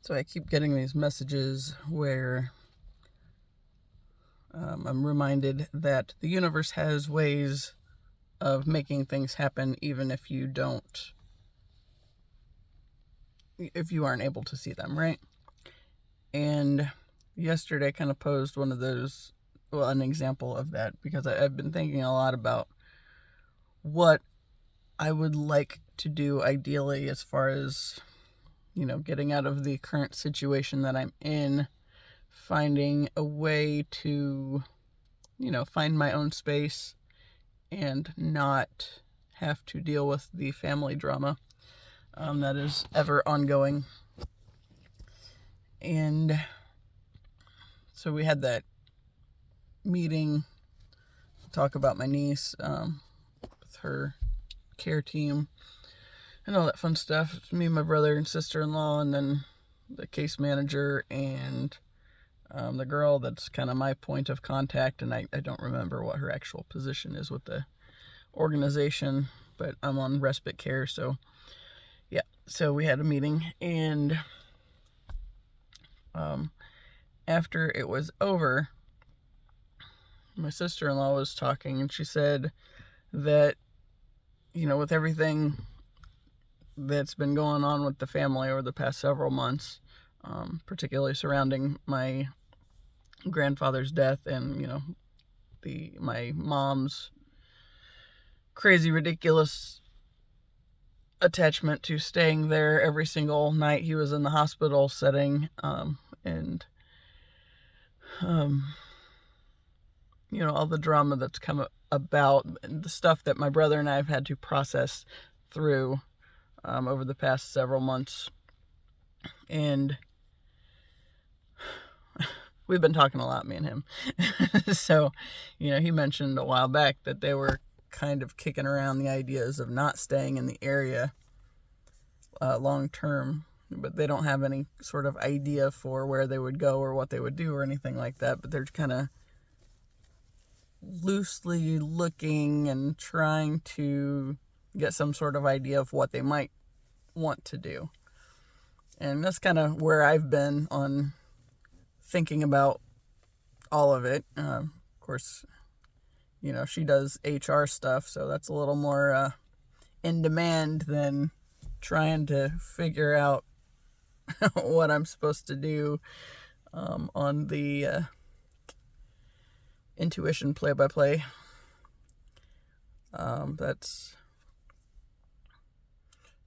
So I keep getting these messages where I'm reminded that the universe has ways of making things happen even if you aren't able to see them, right? And yesterday I kind of posed one of those, well, an example of that, because I've been thinking a lot about what I would like to do ideally as far as, getting out of the current situation that I'm in, finding a way to, find my own space and not have to deal with the family drama that is ever ongoing. And so we had that meeting to talk about my niece with her care team and all that fun stuff. It's me, my brother, and sister-in-law, and then the case manager and the girl that's kind of my point of contact, and I don't remember what her actual position is with the organization, but I'm on respite care, so yeah. So we had a meeting, and after it was over, my sister-in-law was talking, and she said that, with everything that's been going on with the family over the past several months, particularly surrounding my grandfather's death and, my mom's crazy, ridiculous attachment to staying there every single night he was in the hospital setting, and all the drama that's come about, the stuff that my brother and I have had to process through over the past several months. And we've been talking a lot, me and him. So, he mentioned a while back that they were kind of kicking around the ideas of not staying in the area long term, but they don't have any sort of idea for where they would go or what they would do or anything like that. But they're kind of loosely looking and trying to get some sort of idea of what they might want to do. And that's kind of where I've been on thinking about all of it. Of course, she does HR stuff, so that's a little more in demand than trying to figure out what I'm supposed to do on the intuition play-by-play. That's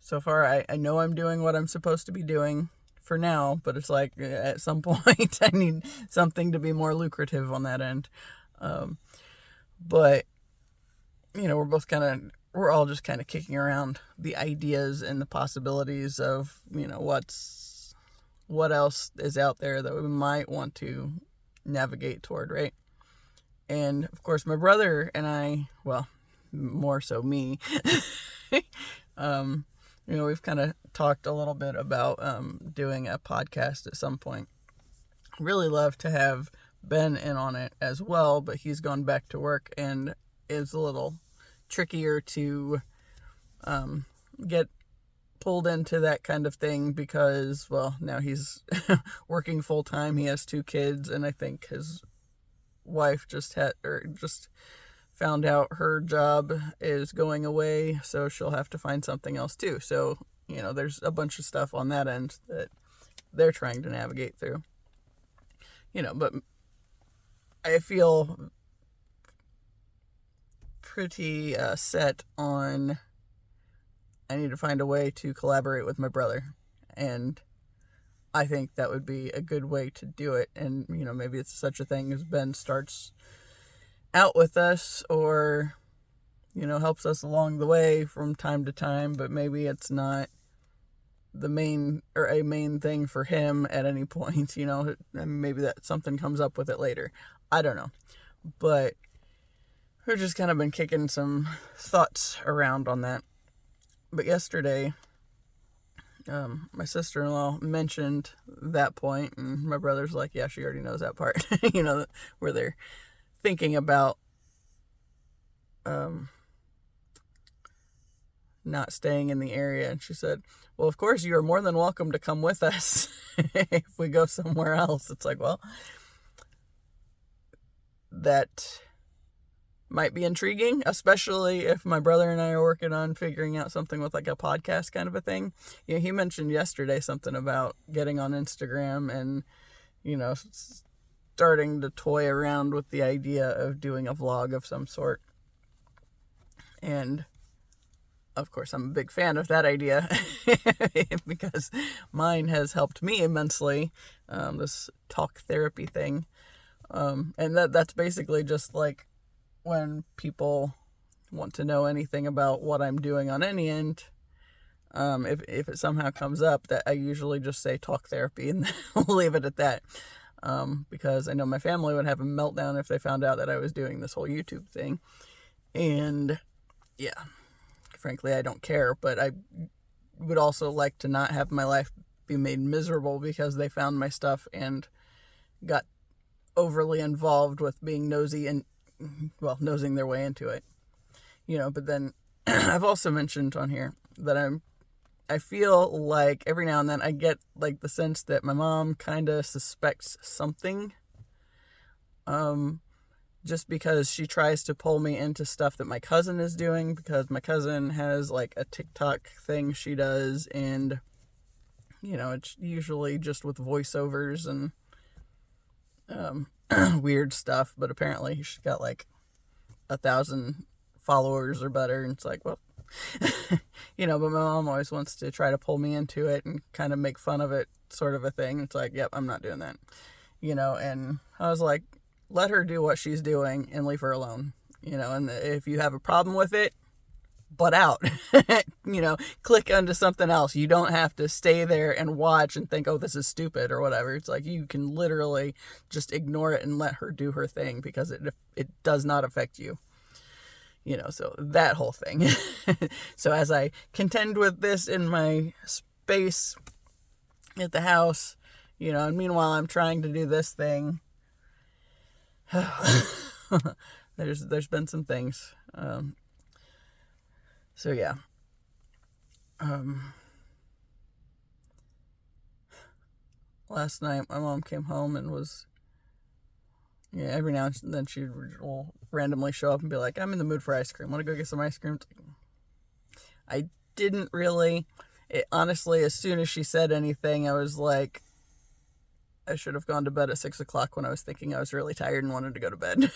so far I know I'm doing what I'm supposed to be doing for now, but it's like at some point I need something to be more lucrative on that end. But we're all just kind of kicking around the ideas and the possibilities of, what else is out there that we might want to navigate toward, right? And of course, my brother and I, well, more so me, we've kind of talked a little bit about doing a podcast at some point. Really love to have Ben in on it as well, but he's gone back to work and it's a little trickier to get pulled into that kind of thing because, well, now he's working full time. He has 2 kids, and I think his wife just found out her job is going away, so she'll have to find something else too. So, there's a bunch of stuff on that end that they're trying to navigate through. But I feel pretty set on I need to find a way to collaborate with my brother, and I think that would be a good way to do it. And maybe it's such a thing as Ben starts out with us or helps us along the way from time to time, but maybe it's not the main or a main thing for him at any point. Maybe that something comes up with it later, I don't know. But we've just kind of been kicking some thoughts around on that. But yesterday, my sister-in-law mentioned that point, and my brother's like, yeah, she already knows that part, where they're thinking about not staying in the area. And she said, well, of course, you are more than welcome to come with us if we go somewhere else. It's like, well, that might be intriguing, especially if my brother and I are working on figuring out something with like a podcast kind of a thing. He mentioned yesterday something about getting on Instagram and, starting to toy around with the idea of doing a vlog of some sort. And of course, I'm a big fan of that idea because mine has helped me immensely, this talk therapy thing. And that's basically just like when people want to know anything about what I'm doing on any end. If it somehow comes up, that I usually just say talk therapy and we'll leave it at that. Because I know my family would have a meltdown if they found out that I was doing this whole YouTube thing. And yeah, frankly, I don't care, but I would also like to not have my life be made miserable because they found my stuff and got overly involved with being nosy and, nosing their way into it. But then I've also mentioned on here that I feel like every now and then I get like the sense that my mom kind of suspects something. Just because she tries to pull me into stuff that my cousin is doing, because my cousin has like a TikTok thing she does, and it's usually just with voiceovers and weird stuff, but apparently she's got like 1,000 followers or better, and it's like, well, but my mom always wants to try to pull me into it and kind of make fun of it, sort of a thing. It's like, yep, I'm not doing that, and I was like, let her do what she's doing and leave her alone, and if you have a problem with it, butt out, click onto something else. You don't have to stay there and watch and think, oh, this is stupid or whatever. It's like, you can literally just ignore it and let her do her thing because it does not affect you. So that whole thing. So as I contend with this in my space at the house, and meanwhile I'm trying to do this thing, there's been some things. So yeah. Last night my mom came home and was, every now and then she will randomly show up and be like, I'm in the mood for ice cream. Want to go get some ice cream? I didn't really. Honestly, as soon as she said anything, I was like, I should have gone to bed at 6 o'clock when I was thinking I was really tired and wanted to go to bed.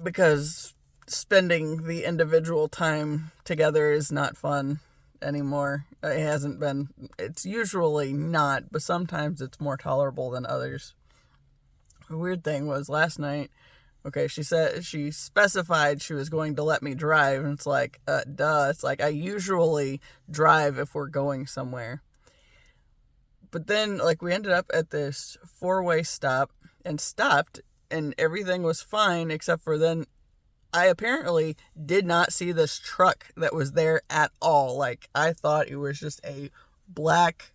Because spending the individual time together is not fun anymore. It hasn't been. It's usually not, but sometimes it's more tolerable than others. The weird thing was last night, okay, she specified she was going to let me drive, and it's like, duh. It's like, I usually drive if we're going somewhere. But then, like, we ended up at this 4-way stop and stopped, and everything was fine, except for then I apparently did not see this truck that was there at all. Like, I thought it was just a black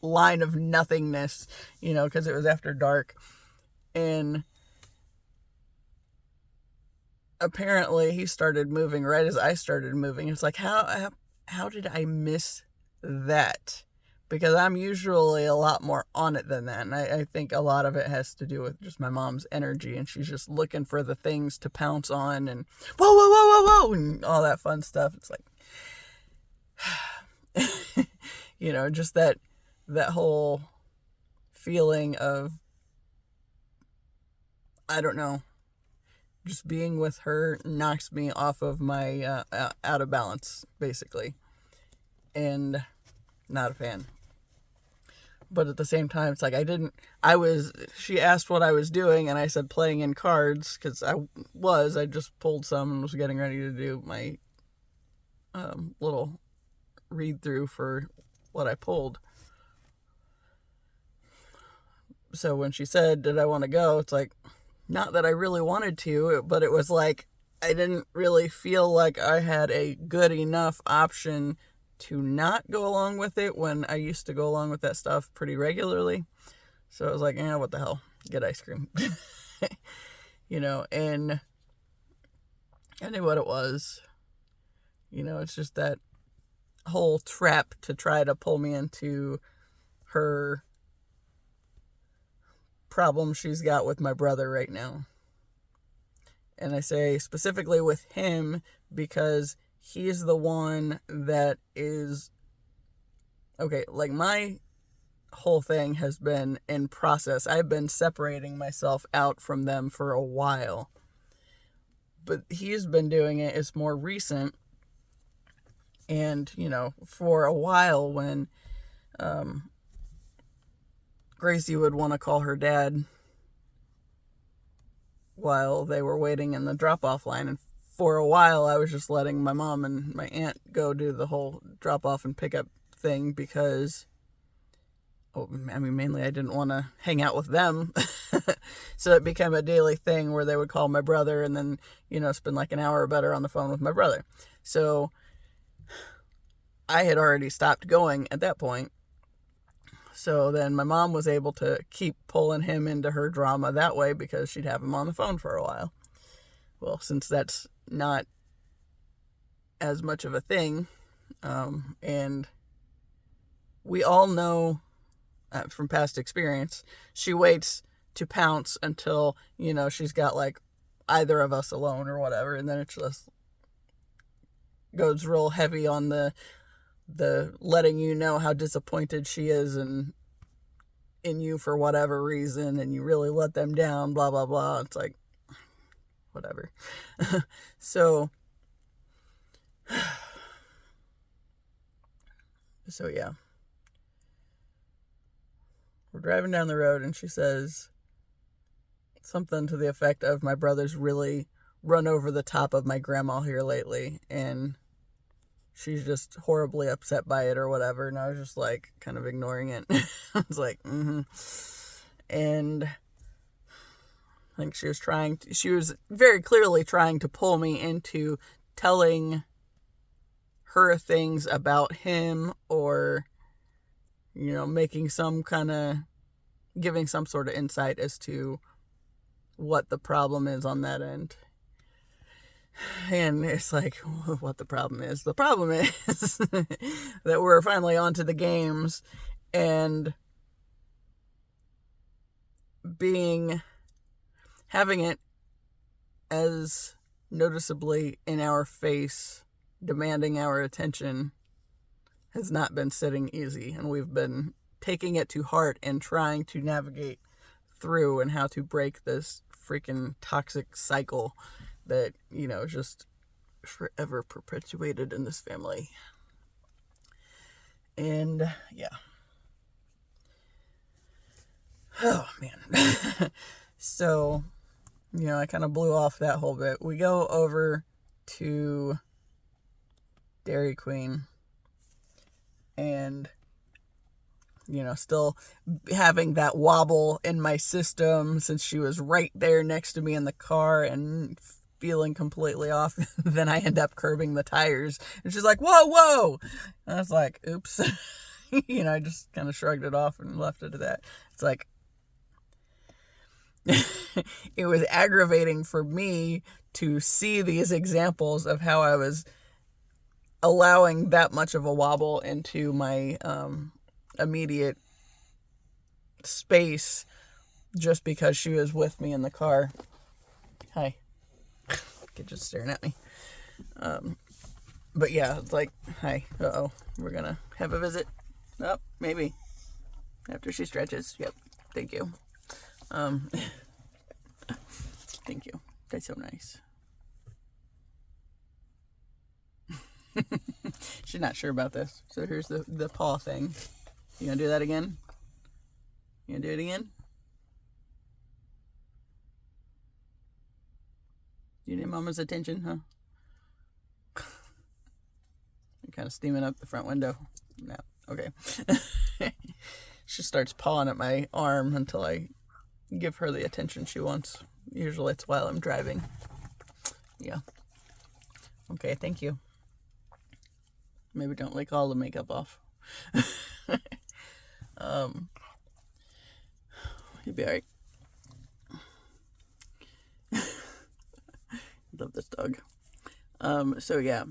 line of nothingness, because it was after dark. And apparently he started moving right as I started moving. It's like, how did I miss that? Because I'm usually a lot more on it than that. And I think a lot of it has to do with just my mom's energy. And she's just looking for the things to pounce on and whoa, whoa, whoa, whoa, whoa, and all that fun stuff. It's like, just that whole feeling of, I don't know, just being with her knocks me off of my out of balance, basically. And not a fan. But at the same time, it's like she asked what I was doing, and I said playing in cards, because I just pulled some and was getting ready to do my little read through for what I pulled. So when she said, did I want to go? It's like, not that I really wanted to, but it was like, I didn't really feel like I had a good enough option to not go along with it when I used to go along with that stuff pretty regularly. So I was like, what the hell? Get ice cream. And I knew what it was. It's just that whole trap to try to pull me into her problem she's got with my brother right now. And I say specifically with him because he's the one that is... Okay, like my whole thing has been in process. I've been separating myself out from them for a while. But he's been doing it. It's more recent. And, for a while when Gracie would want to call her dad while they were waiting in the drop-off line. And for a while, I was just letting my mom and my aunt go do the whole drop-off and pick-up thing because, mainly I didn't want to hang out with them. So it became a daily thing where they would call my brother and then, spend like an hour or better on the phone with my brother. So I had already stopped going at that point. So then my mom was able to keep pulling him into her drama that way because she'd have him on the phone for a while. Well, since that's not as much of a thing, and we all know from past experience, she waits to pounce until, she's got like either of us alone or whatever, and then it just goes real heavy on the letting you know how disappointed she is in you for whatever reason, and you really let them down, blah, blah, blah. It's like, whatever. So yeah. We're driving down the road, and she says something to the effect of, my brother's really run over the top of my grandma here lately, and she's just horribly upset by it or whatever. And I was just like kind of ignoring it. I was like, And I think she was very clearly trying to pull me into telling her things about him or, giving some sort of insight as to what the problem is on that end. And it's like, what the problem is? The problem is that we're finally onto the games, and having it as noticeably in our face, demanding our attention, has not been sitting easy. And we've been taking it to heart and trying to navigate through and how to break this freaking toxic cycle that, just forever perpetuated in this family. And yeah. Oh, man. So, I kind of blew off that whole bit. We go over to Dairy Queen and, still having that wobble in my system since she was right there next to me in the car and feeling completely off. Then I end up curbing the tires, and she's like, whoa. And I was like, oops. I just kind of shrugged it off and left it at that. It's like, it was aggravating for me to see these examples of how I was allowing that much of a wobble into my immediate space just because she was with me in the car. Hi. Kid just staring at me. But yeah, it's like, hi, we're gonna have a visit. Oh, maybe. After she stretches. Yep. Thank you. Thank you. That's so nice. She's not sure about this. So here's the paw thing. You gonna do that again? You gonna do it again? You need Mama's attention, huh? I'm kind of steaming up the front window. No. Okay. She starts pawing at my arm until I give her the attention she wants. Usually it's while I'm driving. Yeah. Okay, thank you. Maybe don't lick all the makeup off. You'll be alright. Love this dog. So yeah.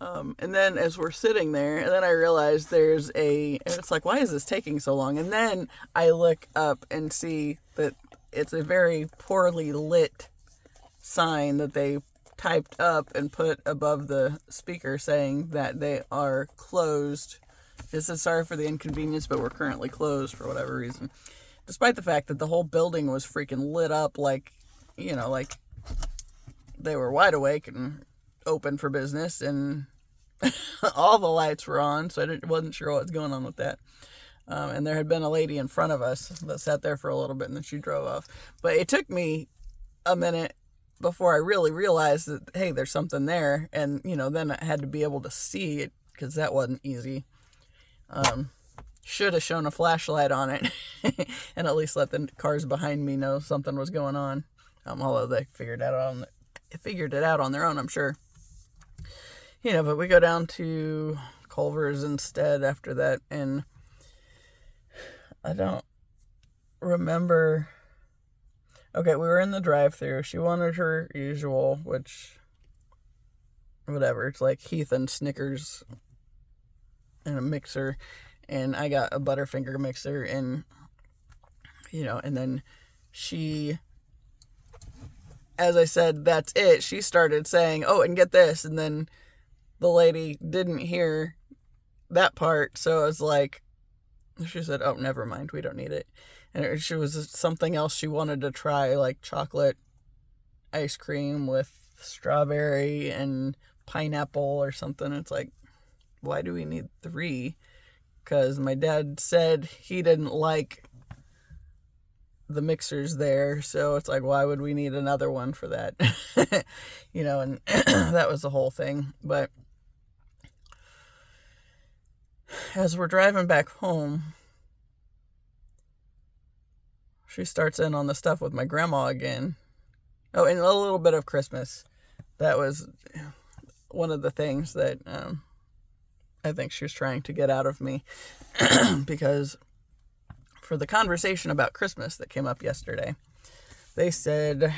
And then as we're sitting there, and then I realize it's like, why is this taking so long? And then I look up and see that it's a very poorly lit sign that they typed up and put above the speaker saying that they are closed. It says, sorry for the inconvenience, but we're currently closed for whatever reason. Despite the fact that the whole building was freaking lit up like they were wide awake and open for business, and all the lights were on, so I wasn't sure what was going on with that. And there had been a lady in front of us that sat there for a little bit, and then she drove off. But it took me a minute before I really realized that, hey, there's something there. And, then I had to be able to see it, because that wasn't easy. Should have shown a flashlight on it and at least let the cars behind me know something was going on. Although they figured it out on their own, I'm sure. But we go down to Culver's instead after that, and I don't remember. Okay, we were in the drive-thru. She wanted her usual, which, whatever, it's like Heath and Snickers and a mixer, and I got a Butterfinger mixer, and, and then she, as I said, that's it, she started saying, oh, and get this, and then the lady didn't hear that part, so I was like, she said, oh, never mind, we don't need it. And she was something else she wanted to try, like chocolate ice cream with strawberry and pineapple or something. It's like, why do we need 3? Because my dad said he didn't like the mixers there, so it's like, why would we need another one for that? And that was the whole thing. But as we're driving back home, she starts in on the stuff with my grandma again. Oh, and a little bit of Christmas. That was one of the things that I think she was trying to get out of me. Because for the conversation about Christmas that came up yesterday, they said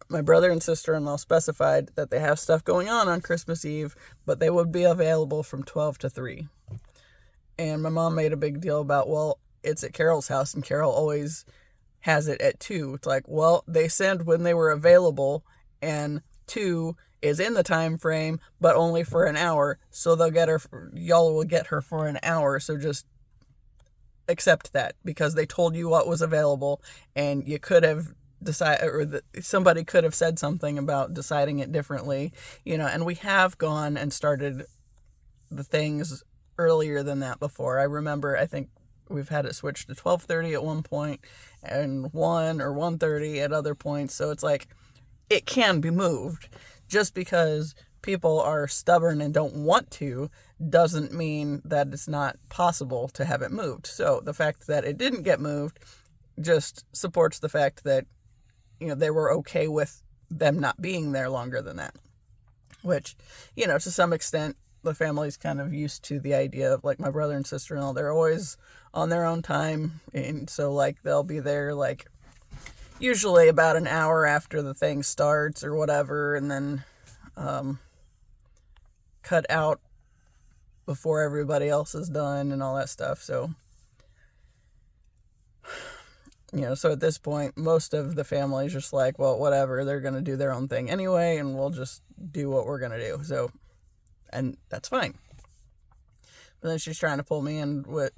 my brother and sister-in-law specified that they have stuff going on Christmas Eve, but they would be available from 12 to 3. And my mom made a big deal about, well, it's at Carol's house, and Carol always has it at 2. It's like, well, they send when they were available, and 2 is in the time frame, but only for an hour, so y'all will get her for an hour, so just accept that, because they told you what was available, and you could have decided, or somebody could have said something about deciding it differently, and we have gone and started the things earlier than that before. I remember, I think we've had it switched to 12:30 at one point and 1 or 1:30 at other points. So it's like, it can be moved. Just because people are stubborn and don't want to doesn't mean that it's not possible to have it moved. So the fact that it didn't get moved just supports the fact that, they were okay with them not being there longer than that. Which, to some extent, the family's kind of used to the idea of, like, my brother and sister-in-law, they're always on their own time, and so, like, they'll be there, like, usually about an hour after the thing starts or whatever, and then cut out before everybody else is done and all that stuff. So, so at this point, most of the family's just like, well, whatever, they're going to do their own thing anyway, and we'll just do what we're going to do. So, and that's fine. But then she's trying to pull me in well,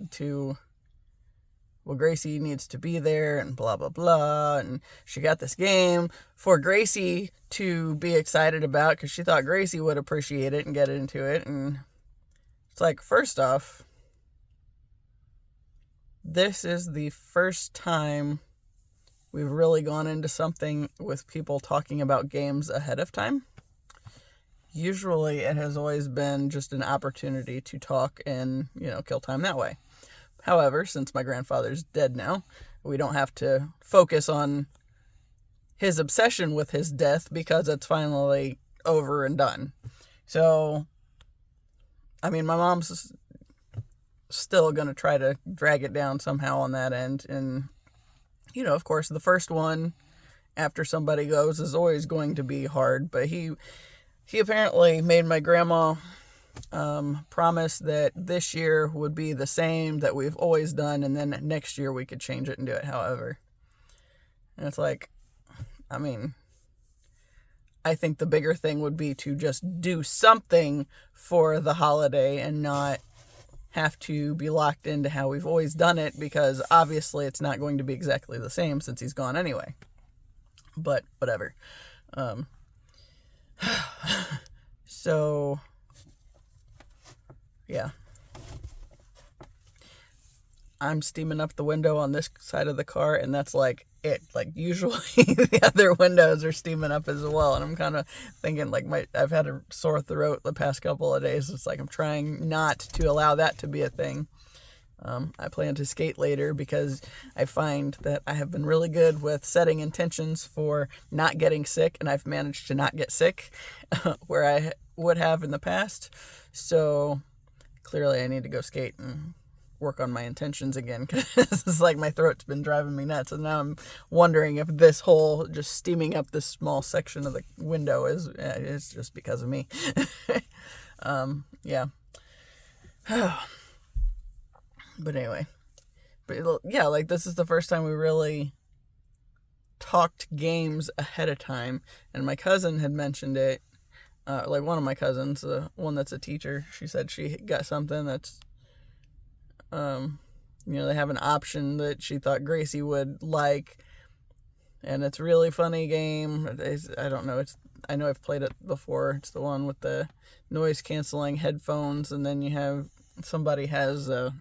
Gracie needs to be there and blah, blah, blah. And she got this game for Gracie to be excited about, because she thought Gracie would appreciate it and get into it. And it's like, first off, this is the first time we've really gone into something with people talking about games ahead of time. Usually it has always been just an opportunity to talk and, kill time that way. However, since my grandfather's dead now, we don't have to focus on his obsession with his death, because it's finally over and done. So, I mean, my mom's still going to try to drag it down somehow on that end, and of course, the first one after somebody goes is always going to be hard, but he apparently made my grandma promise that this year would be the same that we've always done, and then next year we could change it and do it however. And it's like, I mean, I think the bigger thing would be to just do something for the holiday and not have to be locked into how we've always done it, because obviously it's not going to be exactly the same since he's gone anyway. But whatever. So, yeah. I'm steaming up the window on this side of the car, and that's like it. Like, usually the other windows are steaming up as well, and I'm kind of thinking like I've had a sore throat the past couple of days. It's like I'm trying not to allow that to be a thing. I plan to skate later because I find that I have been really good with setting intentions for not getting sick, and I've managed to not get sick where I would have in the past. So clearly I need to go skate and work on my intentions again, because it's like my throat's been driving me nuts, and now I'm wondering if this whole just steaming up this small section of the window is just because of me. Yeah. But anyway, yeah, like this is the first time we really talked games ahead of time, and my cousin had mentioned it, like one of my cousins, the one that's a teacher, she said she got something that's, they have an option that she thought Gracie would like, and it's a really funny game. I don't know, I know I've played it before. It's the one with the noise canceling headphones, and then you have, somebody has a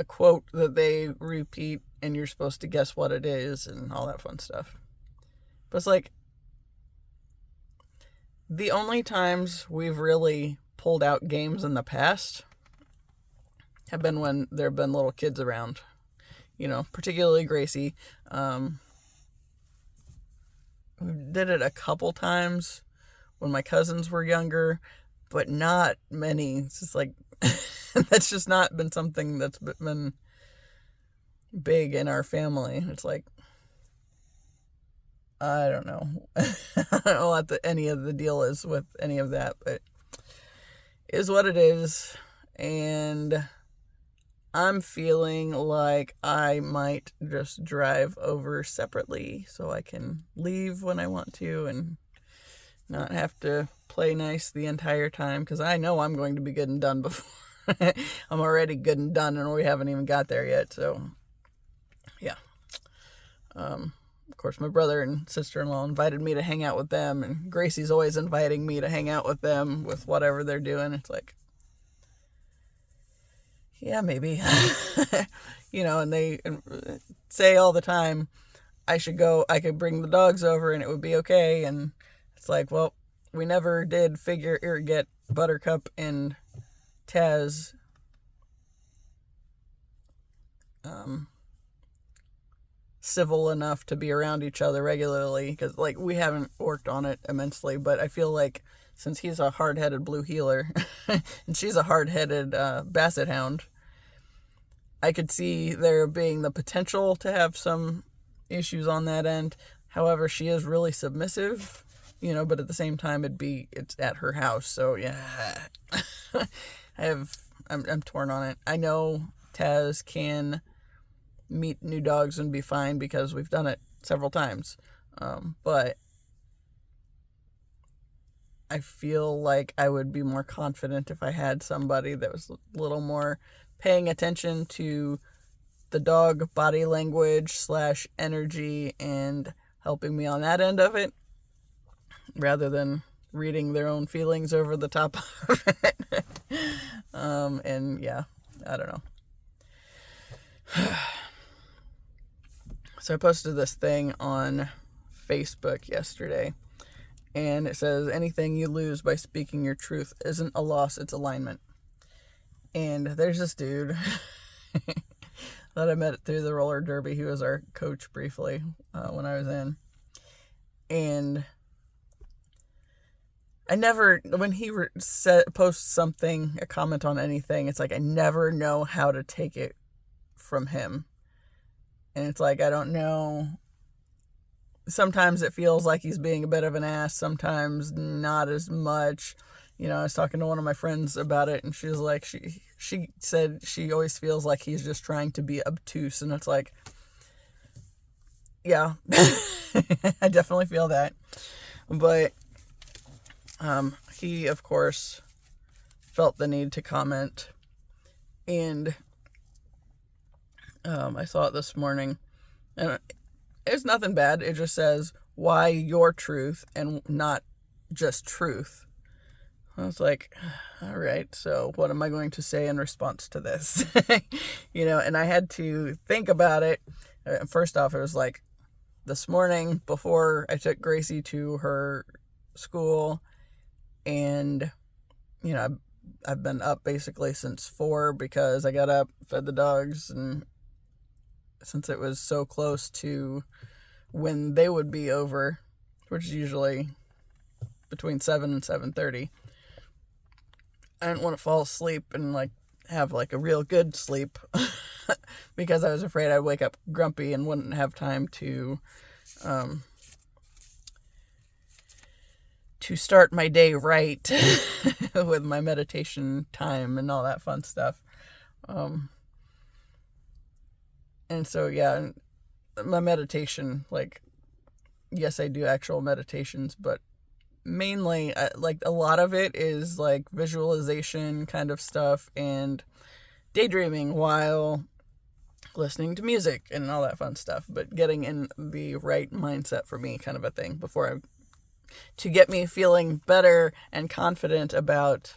quote that they repeat, and you're supposed to guess what it is and all that fun stuff. But it's like, the only times we've really pulled out games in the past have been when there have been little kids around, particularly Gracie. We did it a couple times when my cousins were younger, but not many. It's just like, that's just not been something that's been big in our family. It's like, I don't know. I don't know what any of the deal is with any of that, but it is what it is. And I'm feeling like I might just drive over separately so I can leave when I want to and not have to play nice the entire time, because I know I'm going to be good and done before. I'm already good and done, and we haven't even got there yet. So, yeah. Of course, my brother and sister-in-law invited me to hang out with them, and Gracie's always inviting me to hang out with them with whatever they're doing. It's like, yeah, maybe. And they say all the time, I could bring the dogs over and it would be okay. And it's like, well, we never did get Buttercup and Taz civil enough to be around each other regularly, because like we haven't worked on it immensely, but I feel like since he's a hard-headed blue heeler and she's a hard-headed basset hound, I could see there being the potential to have some issues on that end. However, she is really submissive, but at the same time it's at her house, so yeah. I'm torn on it. I know Taz can meet new dogs and be fine because we've done it several times. But I feel like I would be more confident if I had somebody that was a little more paying attention to the dog body language / energy and helping me on that end of it, rather than reading their own feelings over the top of it. And yeah, I don't know. So I posted this thing on Facebook yesterday, and it says, anything you lose by speaking your truth isn't a loss, it's alignment. And there's this dude that I met through the roller derby. He was our coach briefly when I was in. And I never, when he posts something, a comment on anything, it's like I never know how to take it from him. And it's like, I don't know. Sometimes it feels like he's being a bit of an ass. Sometimes not as much. I was talking to one of my friends about it, and she was like, she said she always feels like he's just trying to be obtuse. And it's like, yeah, I definitely feel that. But he, of course, felt the need to comment. And I saw it this morning. And it's nothing bad. It just says, why your truth and not just truth. I was like, all right, so what am I going to say in response to this? And I had to think about it. First off, it was like this morning before I took Gracie to her school, and, I've been up basically since 4 because I got up, fed the dogs, and since it was so close to when they would be over, which is usually between 7 and 7:30, I didn't want to fall asleep and have a real good sleep because I was afraid I'd wake up grumpy and wouldn't have time to start my day right with my meditation time and all that fun stuff. And so, yeah, my meditation, yes, I do actual meditations, but mainly, a lot of it is, visualization kind of stuff and daydreaming while listening to music and all that fun stuff, but getting in the right mindset for me kind of a thing to get me feeling better and confident about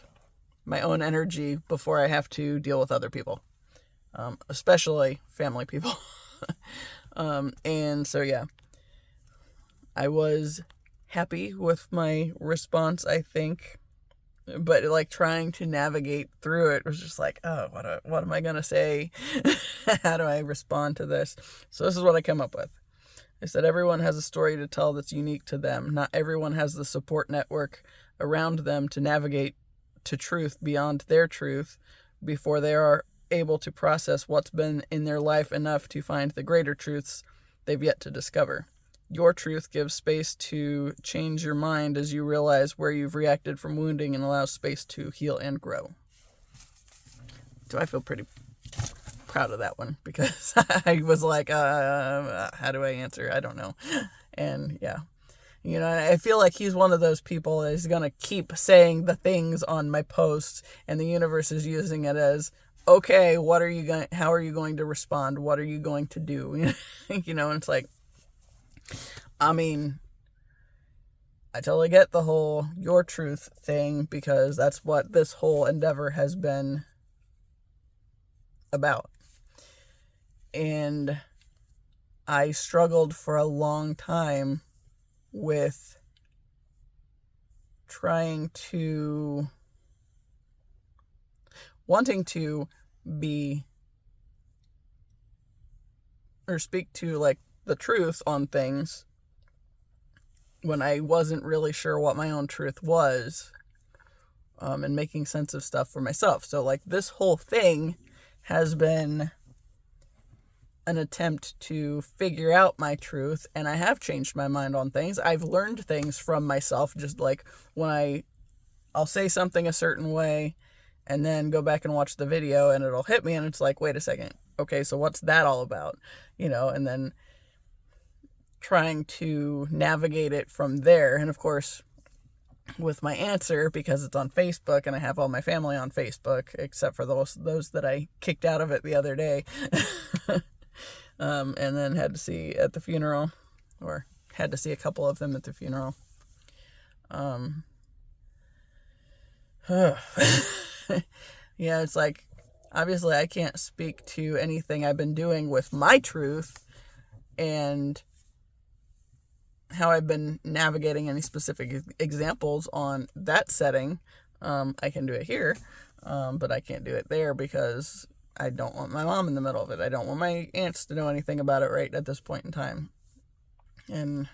my own energy before I have to deal with other people. Especially family people. And so, yeah, I was happy with my response, I think, but trying to navigate through it was just like, oh, what am I going to say? How do I respond to this? So this is what I came up with. I said, everyone has a story to tell that's unique to them. Not everyone has the support network around them to navigate to truth beyond their truth before they are able to process what's been in their life enough to find the greater truths they've yet to discover. Your truth gives space to change your mind as you realize where you've reacted from wounding and allows space to heal and grow. So I feel pretty proud of that one because I was like, how do I answer? I don't know. And yeah, I feel like he's one of those people that is going to keep saying the things on my posts, and the universe is using it as, okay, how are you going to respond? What are you going to do? And it's like, I mean, I totally get the whole your truth thing because that's what this whole endeavor has been about. And I struggled for a long time with wanting to be or speak to the truth on things when I wasn't really sure what my own truth was, and making sense of stuff for myself. So this whole thing has been an attempt to figure out my truth, and I have changed my mind on things. I've learned things from myself, just when I'll say something a certain way and then go back and watch the video and it'll hit me and it's like, wait a second, okay, so what's that all about? And then trying to navigate it from there. And of course, with my answer, because it's on Facebook and I have all my family on Facebook, except for those that I kicked out of it the other day, and then had to see at the funeral, or had to see a couple of them at the funeral. Yeah, it's obviously I can't speak to anything I've been doing with my truth and how I've been navigating any specific examples on that setting. I can do it here, but I can't do it there because I don't want my mom in the middle of it. I don't want my aunts to know anything about it right at this point in time. And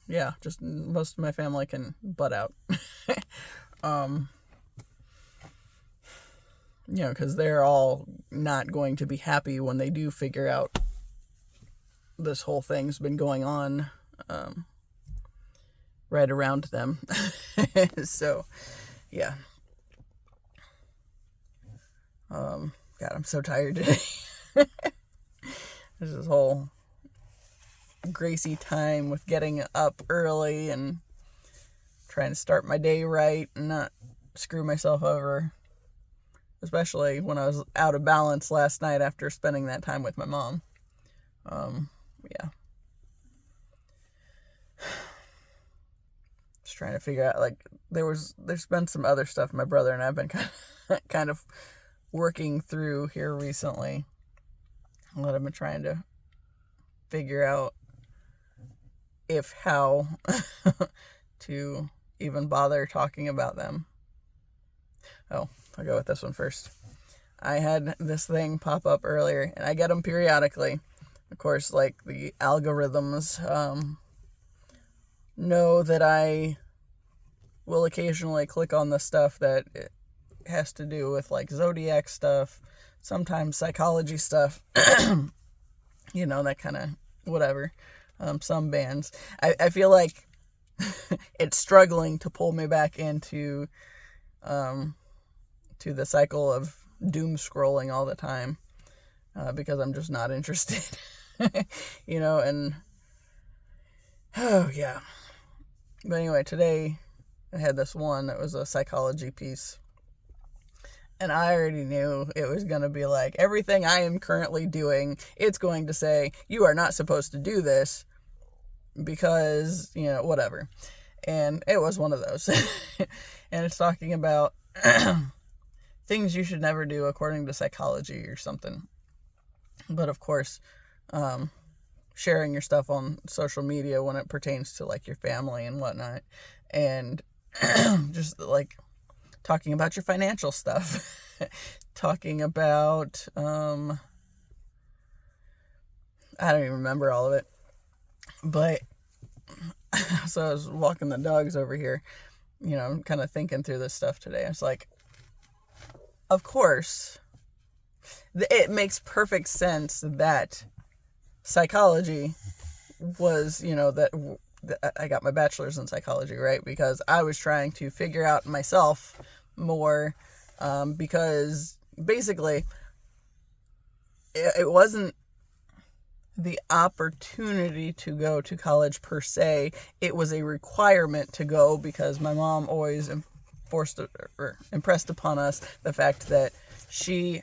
yeah, just most of my family can butt out. Because they're all not going to be happy when they do figure out this whole thing's been going on right around them. So, yeah. God, I'm so tired today. There's this whole Gracie time with getting up early and trying to start my day right and not screw myself over. Especially when I was out of balance last night after spending that time with my mom. Yeah. Just trying to figure out, like, there's been some other stuff my brother and I've been kind of working through here recently. What I've been trying to figure out how to even bother talking about them. Oh, I'll go with this one first. I had this thing pop up earlier, and I get them periodically. Of course, like, the algorithms know that I will occasionally click on the stuff that has to do with, like, zodiac stuff, sometimes psychology stuff, that kind of whatever. Some bands. I feel like it's struggling to pull me back into to the cycle of doom scrolling all the time, because I'm just not interested. And oh yeah. But anyway, today I had this one that was a psychology piece, and I already knew it was going to be like, everything I am currently doing, it's going to say, you are not supposed to do this because, whatever. And it was one of those. And it's talking about things you should never do according to psychology or something. But of course, sharing your stuff on social media when it pertains to, like, your family and whatnot. And just, like, talking about your financial stuff. Talking about, I don't even remember all of it. But, so I was walking the dogs over here, kind of thinking through this stuff today. I was like, of course, it makes perfect sense that psychology was, that I got my bachelor's in psychology, right? Because I was trying to figure out myself more, because basically it wasn't the opportunity to go to college per se. It was a requirement to go because my mom always impressed upon us the fact that she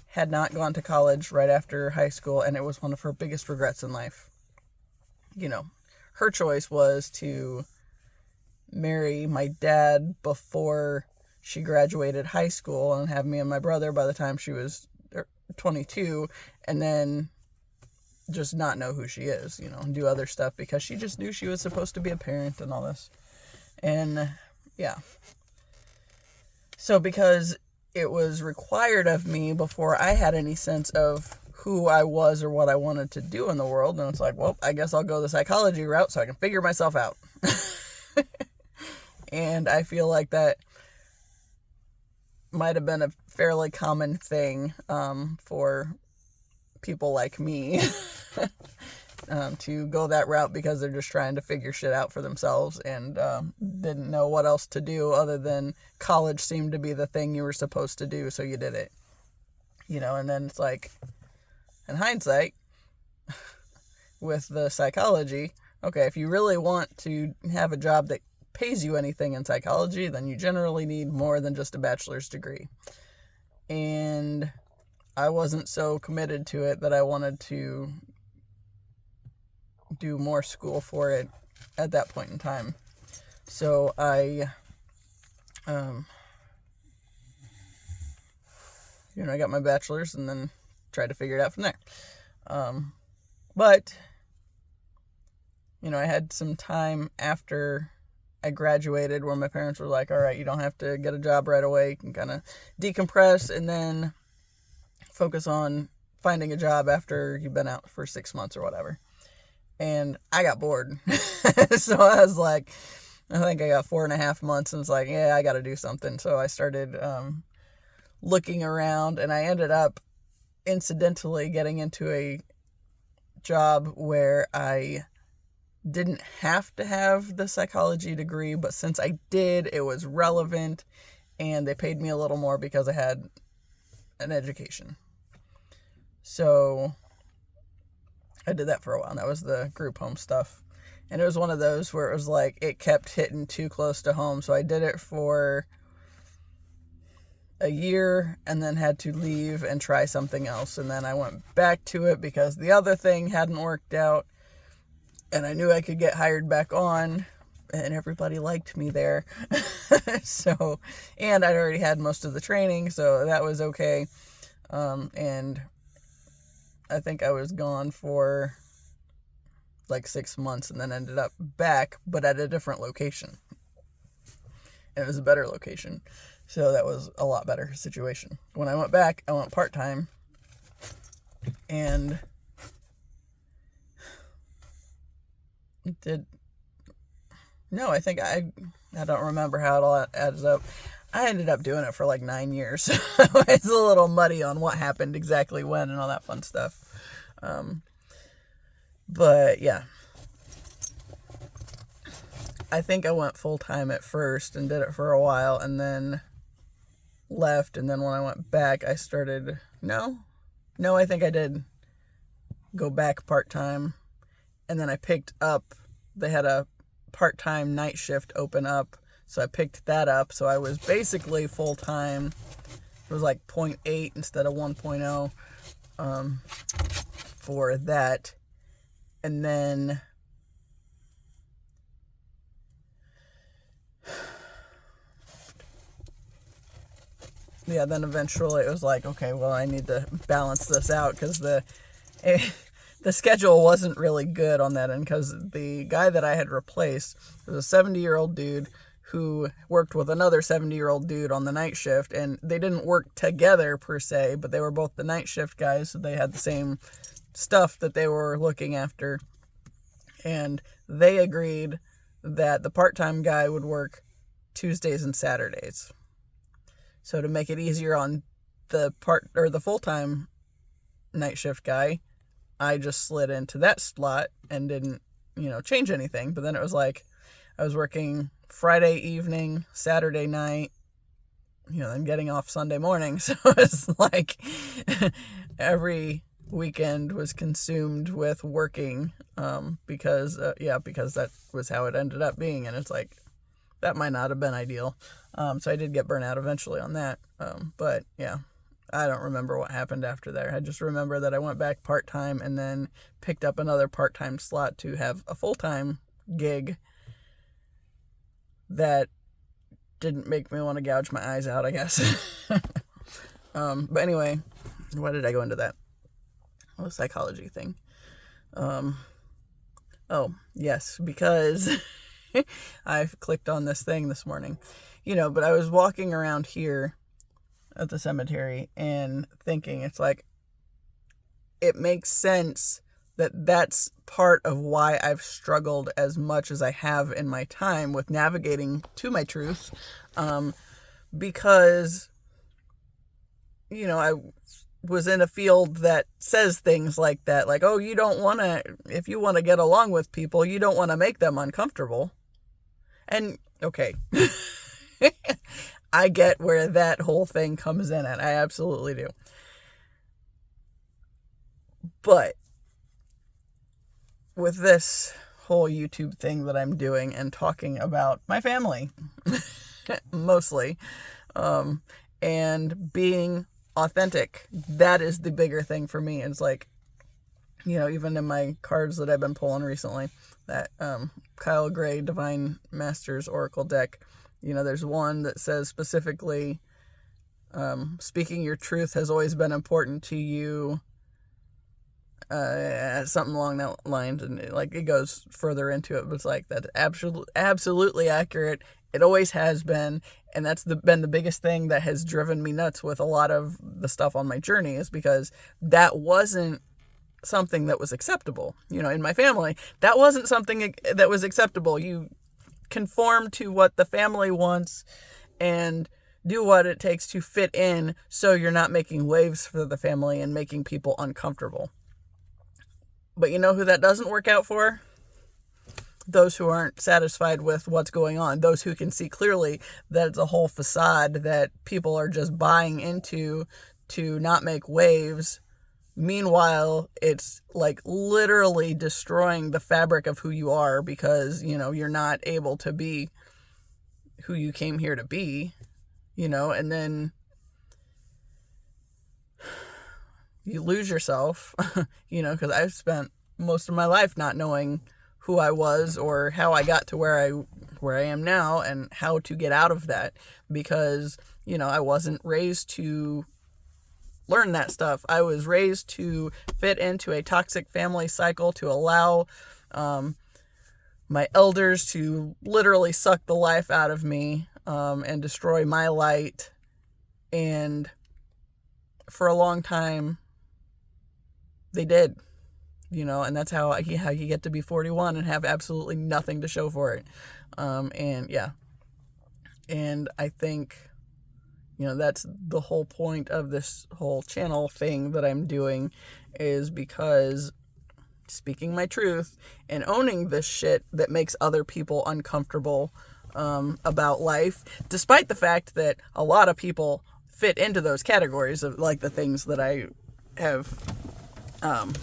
had not gone to college right after high school, and it was one of her biggest regrets in life. Her choice was to marry my dad before she graduated high school and have me and my brother by the time she was 22, and then just not know who she is, and do other stuff because she just knew she was supposed to be a parent and all this. And yeah. So because it was required of me before I had any sense of who I was or what I wanted to do in the world, and it's like, well, I guess I'll go the psychology route so I can figure myself out. And I feel like that might have been a fairly common thing for people like me to go that route because they're just trying to figure shit out for themselves and didn't know what else to do other than college seemed to be the thing you were supposed to do, so you did it. And then it's like, in hindsight, with the psychology, okay, if you really want to have a job that pays you anything in psychology, then you generally need more than just a bachelor's degree. And I wasn't so committed to it that I wanted to do more school for it at that point in time. So I got my bachelor's and then tried to figure it out from there. But I had some time after I graduated where my parents were like, all right, you don't have to get a job right away. You can kind of decompress and then focus on finding a job after you've been out for 6 months or whatever. And I got bored. So I was like, I think I got 4.5 months and it's like, yeah, I got to do something. So I started looking around, and I ended up incidentally getting into a job where I didn't have to have the psychology degree, but since I did, it was relevant, and they paid me a little more because I had an education. So I did that for a while, and that was the group home stuff. And it was one of those where it was like it kept hitting too close to home, so I did it for a year and then had to leave and try something else. And then I went back to it because the other thing hadn't worked out, and I knew I could get hired back on, and everybody liked me there. So, and I'd already had most of the training, so that was okay. And I think I was gone for like 6 months and then ended up back, but at a different location. And it was a better location. So that was a lot better situation. When I went back, I went part-time. And I don't remember how it all adds up. I ended up doing it for like 9 years. So it's a little muddy on what happened exactly when and all that fun stuff. But yeah, I think I went full-time at first and did it for a while and then left. And then when I went back, I started, I think I did go back part-time. And then I picked up, they had a part-time night shift open up. So I picked that up. So I was basically full-time. It was like 0.8 instead of 1.0 for that. And then then eventually it was like, okay, well, I need to balance this out because the schedule wasn't really good on that end, because the guy that I had replaced was a 70-year-old dude who worked with another 70-year-old dude on the night shift, and they didn't work together per se, but they were both the night shift guys, so they had the same stuff that they were looking after. And they agreed that the part-time guy would work Tuesdays and Saturdays. So to make it easier on the full-time night shift guy, I just slid into that slot and didn't, change anything. But then it was like I was working Friday evening, Saturday night, then getting off Sunday morning. So it's like every weekend was consumed with working, because that was how it ended up being. And it's like, that might not have been ideal. So I did get burnt out eventually on that. But yeah, I don't remember what happened after there. I just remember that I went back part-time and then picked up another part-time slot to have a full-time gig that didn't make me want to gouge my eyes out, I guess. But anyway, why did I go into that? The psychology thing. Oh, yes, because I've clicked on this thing this morning, but I was walking around here at the cemetery and thinking, it's like, it makes sense that that's part of why I've struggled as much as I have in my time with navigating to my truth. Because, I was in a field that says things like that, like, oh, if you want to get along with people, you don't want to make them uncomfortable. And, okay, I get where that whole thing comes in at. I absolutely do. But with this whole YouTube thing that I'm doing and talking about my family, mostly, and being authentic, that is the bigger thing for me. It's like, even in my cards that I've been pulling recently, that Kyle Gray Divine Masters Oracle deck, there's one that says specifically, speaking your truth has always been important to you, something along that line, and it goes further into it, but it's like, that's absolutely accurate. It always has been, and that's been the biggest thing that has driven me nuts with a lot of the stuff on my journey, is because that wasn't something that was acceptable. In my family, that wasn't something that was acceptable. You conform to what the family wants and do what it takes to fit in, so you're not making waves for the family and making people uncomfortable. But you know who that doesn't work out for? Those who aren't satisfied with what's going on. Those who can see clearly that it's a whole facade that people are just buying into to not make waves. Meanwhile, it's like literally destroying the fabric of who you are because, you're not able to be who you came here to be, and then you lose yourself, because I've spent most of my life not knowing who I was or how I got to where I am now and how to get out of that because, I wasn't raised to learn that stuff. I was raised to fit into a toxic family cycle, to allow my elders to literally suck the life out of me and destroy my light. And for a long time, they did, and that's how you get to be 41 and have absolutely nothing to show for it. And I think, that's the whole point of this whole channel thing that I'm doing, is because speaking my truth and owning this shit that makes other people uncomfortable about life, despite the fact that a lot of people fit into those categories of like the things that I have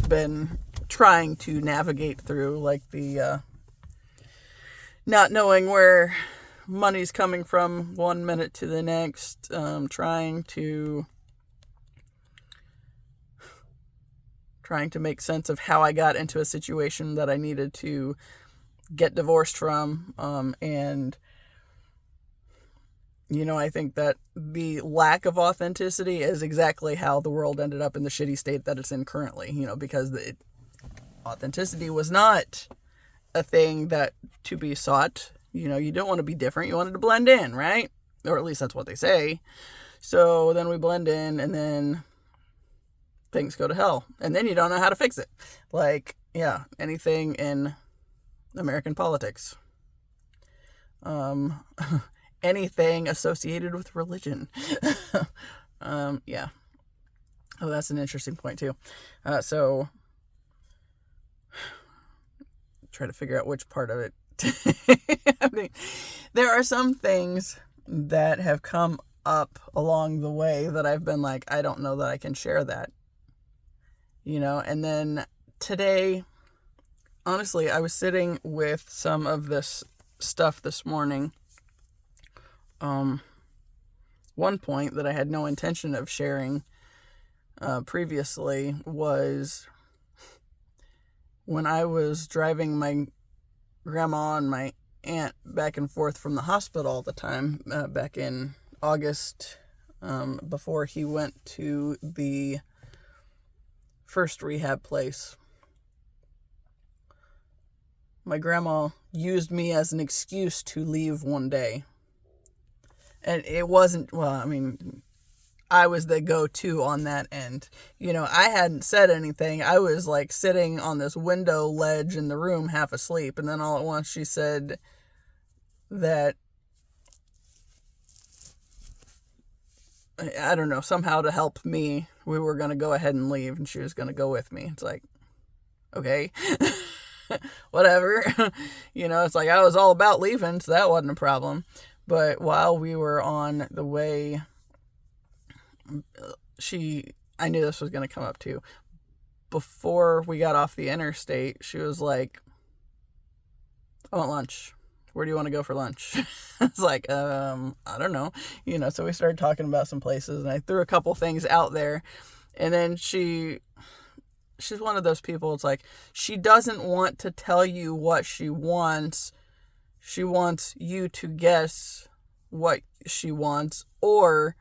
been trying to navigate through, like the not knowing where money's coming from one minute to the next, trying to make sense of how I got into a situation that I needed to get divorced from, and I think that the lack of authenticity is exactly how the world ended up in the shitty state that it's in currently, because authenticity was not a thing that to be sought. You don't want to be different. You wanted to blend in, right? Or at least that's what they say. So then we blend in and then things go to hell. And then you don't know how to fix it. Like, yeah, anything in American politics. Anything associated with religion. Yeah. Oh, that's an interesting point too. So try to figure out which part of it. I mean, there are some things that have come up along the way that I've been like, I don't know that I can share that, and then today, honestly, I was sitting with some of this stuff this morning. One point that I had no intention of sharing previously was when I was driving my grandma and my aunt back and forth from the hospital all the time back in August, before he went to the first rehab place. My grandma used me as an excuse to leave one day. And it wasn't, well, I mean, I was the go-to on that end. I hadn't said anything. I was like sitting on this window ledge in the room half asleep. And then all at once she said that, I don't know, somehow to help me, we were going to go ahead and leave and she was going to go with me. It's like, okay, whatever. It's like I was all about leaving, so that wasn't a problem. But while we were on the way, I knew this was going to come up too. Before we got off the interstate, she was like, I want lunch. Where do you want to go for lunch? I was like, I don't know. So we started talking about some places and I threw a couple things out there. And then she's one of those people, it's like, she doesn't want to tell you what she wants. She wants you to guess what she wants, or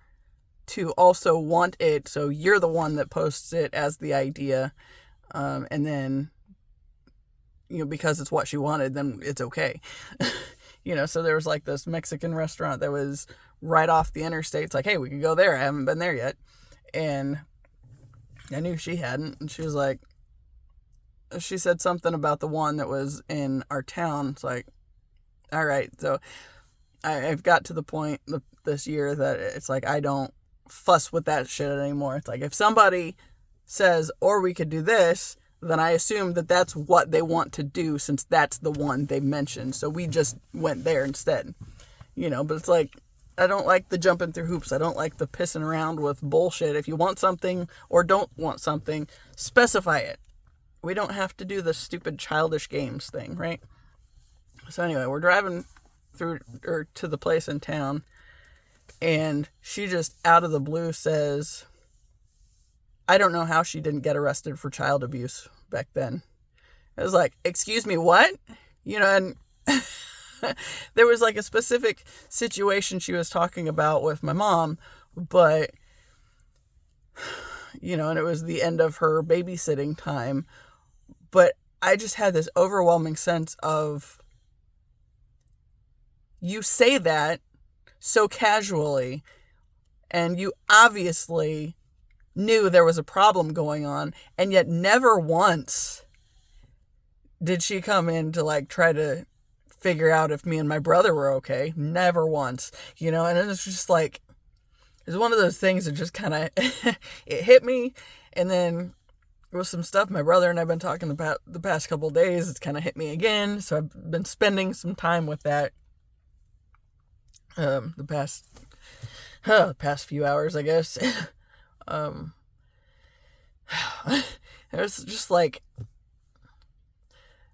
to also want it, so you're the one that posts it as the idea, and then because it's what she wanted, then it's okay. So there was like this Mexican restaurant that was right off the interstate. It's like, hey, we could go there. I haven't been there yet. And I knew she hadn't, and she was like, she said something about the one that was in our town. It's like, all right. So I've got to the point this year that it's like, I don't fuss with that shit anymore. It's like, if somebody says, or we could do this, then I assume that that's what they want to do, since that's the one they mentioned. So we just went there instead. But it's like, I don't like the jumping through hoops. I don't like the pissing around with bullshit. If you want something or don't want something, specify it. We don't have to do the stupid childish games thing, right? So anyway, we're driving through or to the place in town, and she just out of the blue says, I don't know how she didn't get arrested for child abuse back then. It was like, excuse me, what? And there was like a specific situation she was talking about with my mom, but, and it was the end of her babysitting time. But I just had this overwhelming sense of, you say that so casually, and you obviously knew there was a problem going on, and yet never once did she come in to like try to figure out if me and my brother were okay. Never once, and it's just like, it's one of those things that just kind of, it hit me. And then with some stuff my brother and I've been talking about the past couple of days, it's kind of hit me again. So I've been spending some time with that the past few hours, I guess. It's just like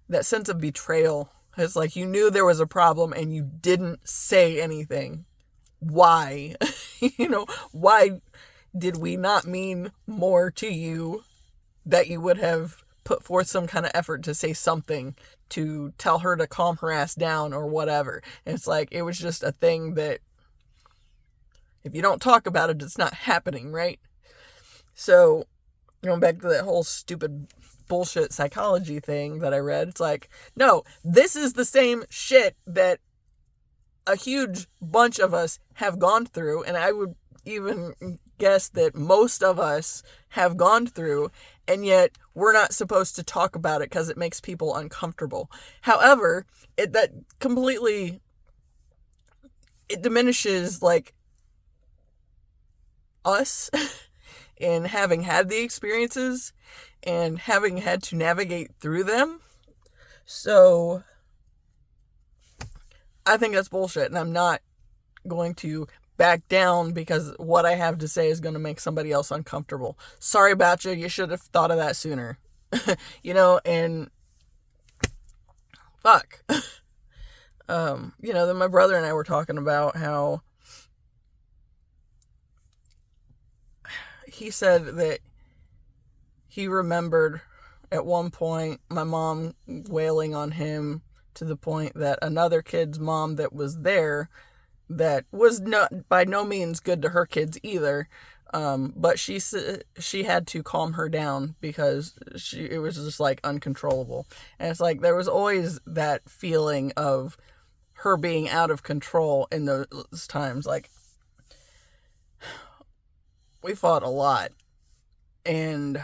that sense of betrayal. It's like, you knew there was a problem and you didn't say anything. Why? Why did we not mean more to you that you would have put forth some kind of effort to say something, to tell her to calm her ass down or whatever? And it's like, it was just a thing that if you don't talk about it, it's not happening, right? So going back to that whole stupid bullshit psychology thing that I read, it's like, no, this is the same shit that a huge bunch of us have gone through, and I would even guess that most of us have gone through, and yet we're not supposed to talk about it because it makes people uncomfortable. However, it diminishes like us in having had the experiences and having had to navigate through them. So I think that's bullshit, and I'm not going to back down because what I have to say is going to make somebody else uncomfortable. Sorry about you. You should have thought of that sooner. And fuck. Then my brother and I were talking about how he said that he remembered at one point my mom wailing on him to the point that another kid's mom that was there, that was not by no means good to her kids either, but she had to calm her down because it was just like uncontrollable. And it's like there was always that feeling of her being out of control in those times. Like, we fought a lot, and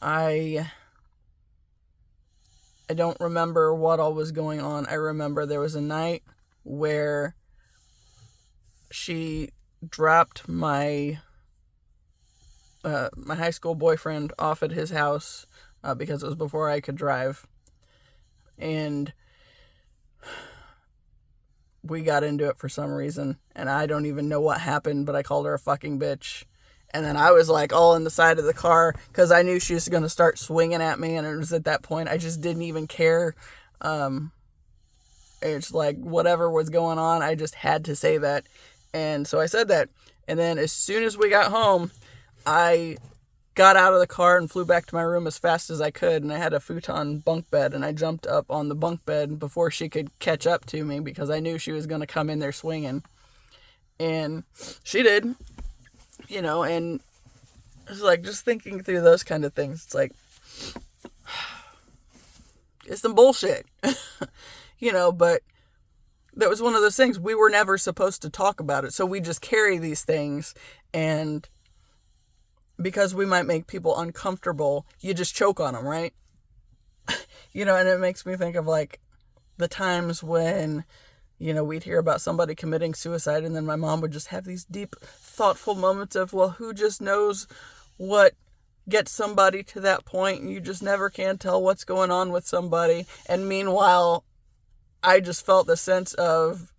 I don't remember what all was going on. I remember there was a night where she dropped my my high school boyfriend off at his house because it was before I could drive, and we got into it for some reason, and I don't even know what happened, but I called her a fucking bitch. And then I was like all in the side of the car because I knew she was going to start swinging at me. And it was at that point I just didn't even care. It's like whatever was going on, I just had to say that. And so I said that. And then as soon as we got home, I got out of the car and flew back to my room as fast as I could. And I had a futon bunk bed, and I jumped up on the bunk bed before she could catch up to me because I knew she was going to come in there swinging. And she did. And it's like just thinking through those kind of things. It's like, it's some bullshit, but that was one of those things. We were never supposed to talk about it. So we just carry these things, and because we might make people uncomfortable, you just choke on them, right? And it makes me think of like the times when, we'd hear about somebody committing suicide, and then my mom would just have these deep, thoughtful moments of, well, who just knows what get somebody to that point, and you just never can tell what's going on with somebody. And meanwhile, I just felt the sense of,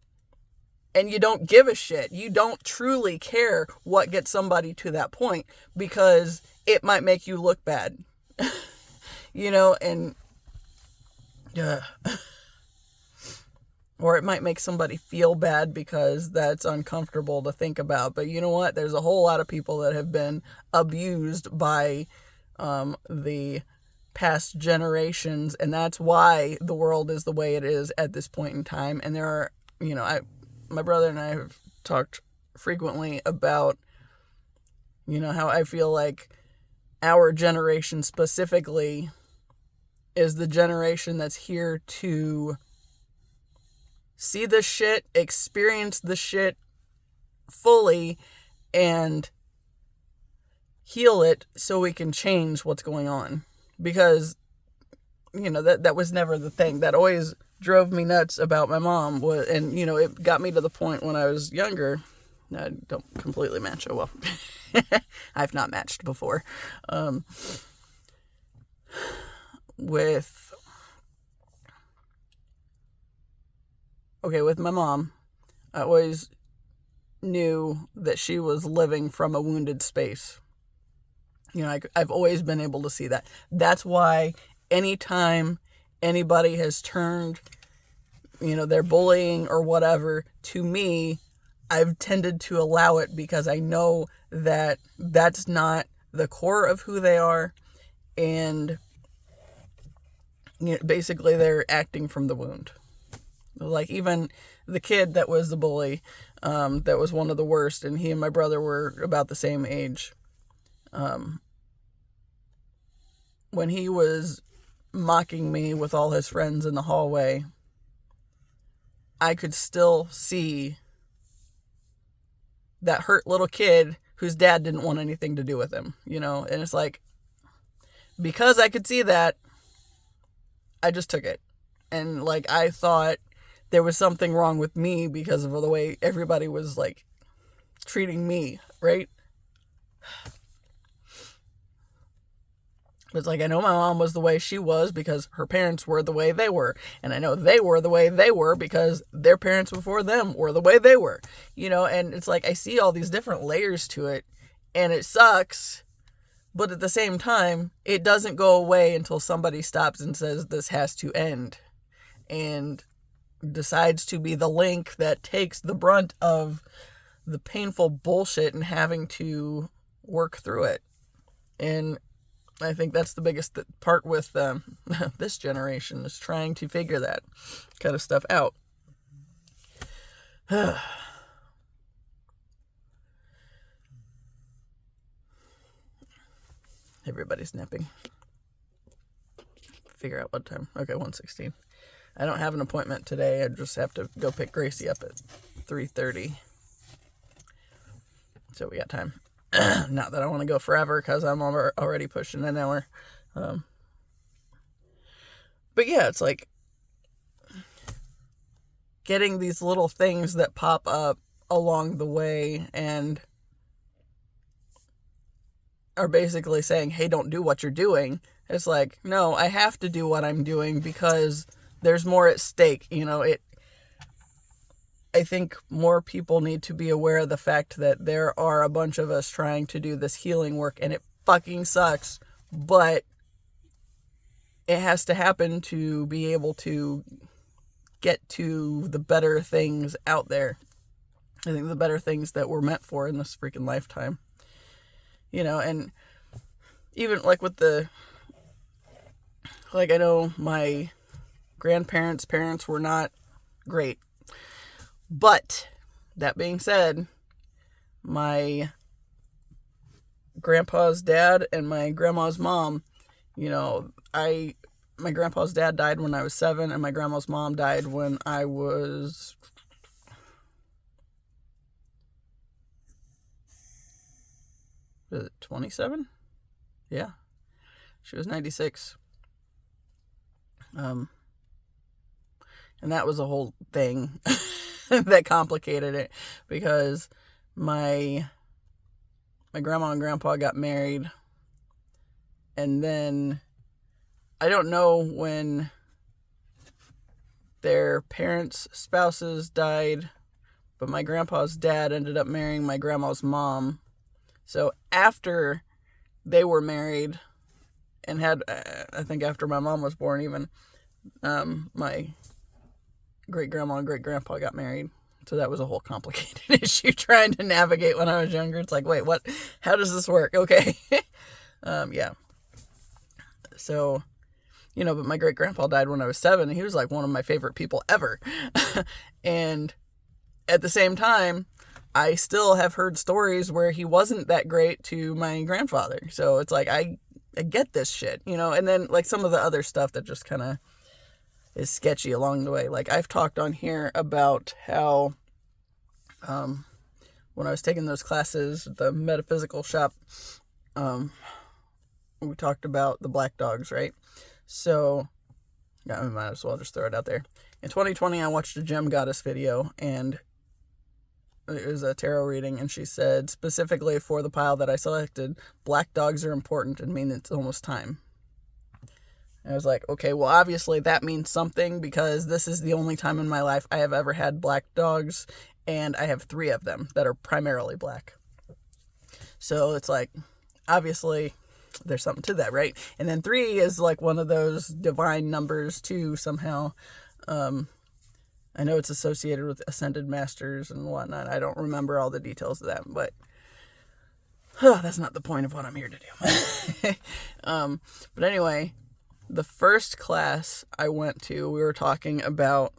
and you don't give a shit. You don't truly care what gets somebody to that point, because it might make you look bad. And or it might make somebody feel bad because that's uncomfortable to think about. But you know what? There's a whole lot of people that have been abused by the past generations, and that's why the world is the way it is at this point in time. And there are, my brother and I have talked frequently about, how I feel like our generation specifically is the generation that's here to see the shit, experience the shit fully, and heal it so we can change what's going on. Because, that was never the thing. That always drove me nuts about my mom. And, it got me to the point when I was younger. I don't completely match. Oh, well. I've not matched before. With my mom, I always knew that she was living from a wounded space. I've always been able to see that. That's why anytime anybody has turned, their bullying or whatever to me, I've tended to allow it, because I know that that's not the core of who they are. And basically they're acting from the wound. Like, even the kid that was the bully, that was one of the worst, and he and my brother were about the same age. When he was mocking me with all his friends in the hallway, I could still see that hurt little kid whose dad didn't want anything to do with him, and it's like, because I could see that, I just took it. And like, I thought there was something wrong with me because of the way everybody was like treating me, right? It's like, I know my mom was the way she was because her parents were the way they were. And I know they were the way they were because their parents before them were the way they were. And it's like, I see all these different layers to it, and it sucks. But at the same time, it doesn't go away until somebody stops and says, this has to end. And decides to be the link that takes the brunt of the painful bullshit and having to work through it. And I think that's the biggest part with this generation, is trying to figure that kind of stuff out. Everybody's napping. Figure out what time. Okay, 1:16. I don't have an appointment today. I just have to go pick Gracie up at 3:30. So we got time. Not that I want to go forever, because I'm already pushing an hour. But yeah, it's like getting these little things that pop up along the way and are basically saying, hey, don't do what you're doing. It's like, no, I have to do what I'm doing because there's more at stake. I think more people need to be aware of the fact that there are a bunch of us trying to do this healing work, and it fucking sucks, but it has to happen to be able to get to the better things out there. I think the better things that we're meant for in this freaking lifetime. And even like with I know my grandparents' parents were not great. But that being said, my grandpa's dad and my grandma's mom, my grandpa's dad died when I was 7, and my grandma's mom died when I was 27? Yeah. She was 96. And that was a whole thing that complicated it, because my grandma and grandpa got married And then I don't know when their parents' spouses died, but my grandpa's dad ended up marrying my grandma's mom. So after they were married and had, I think after my mom was born even, my great-grandma and great-grandpa got married. So that was a whole complicated issue trying to navigate when I was younger. It's like, wait, what? How does this work? Okay. Yeah. So, but my great-grandpa died when I was 7, and he was like one of my favorite people ever. And at the same time, I still have heard stories where he wasn't that great to my grandfather. So it's like, I get this shit, and then like some of the other stuff that just kind of is sketchy along the way. Like I've talked on here about how, when I was taking those classes at the metaphysical shop, we talked about the black dogs, right? So, yeah, I might as well just throw it out there. In 2020, I watched a Gem Goddess video, and it was a tarot reading, and she said, specifically for the pile that I selected, black dogs are important and mean it's almost time. And I was like, okay, well, obviously that means something, because this is the only time in my life I have ever had black dogs, and I have 3 of them that are primarily black. So it's like, obviously there's something to that, right? And then 3 is like one of those divine numbers too, somehow. I know it's associated with ascended masters and whatnot. I don't remember all the details of that, but that's not the point of what I'm here to do. But anyway, the first class I went to, we were talking about,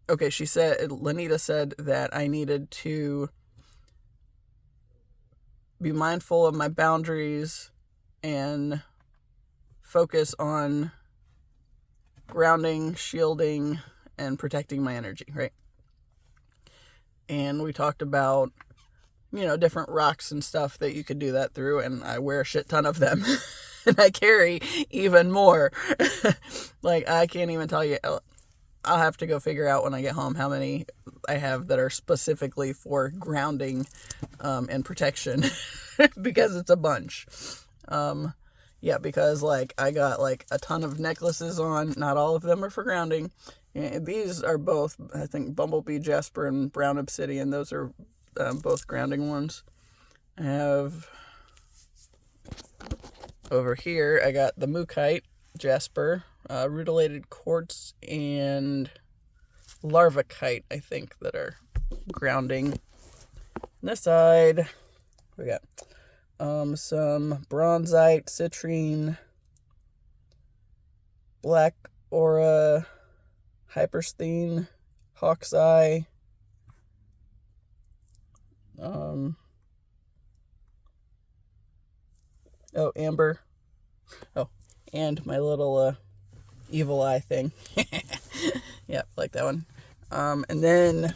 okay, Lanita said that I needed to be mindful of my boundaries and focus on grounding, shielding, and protecting my energy, right? And we talked about, different rocks and stuff that you could do that through, and I wear a shit ton of them. And I carry even more. Like, I can't even tell you. I'll have to go figure out when I get home how many I have that are specifically for grounding and protection. Because it's a bunch. Yeah, because like I got like a ton of necklaces on. Not all of them are for grounding. And these are both, I think, Bumblebee Jasper and Brown Obsidian. Those are both grounding ones. I have over here, I got the Mookite Jasper, Rutilated Quartz, and Larvakite, I think, that are grounding. On this side, we got some Bronzite, Citrine, Black Aura, Hypersthene, Hawk's Eye, Amber, and my little evil eye thing. Yeah, like that one. And then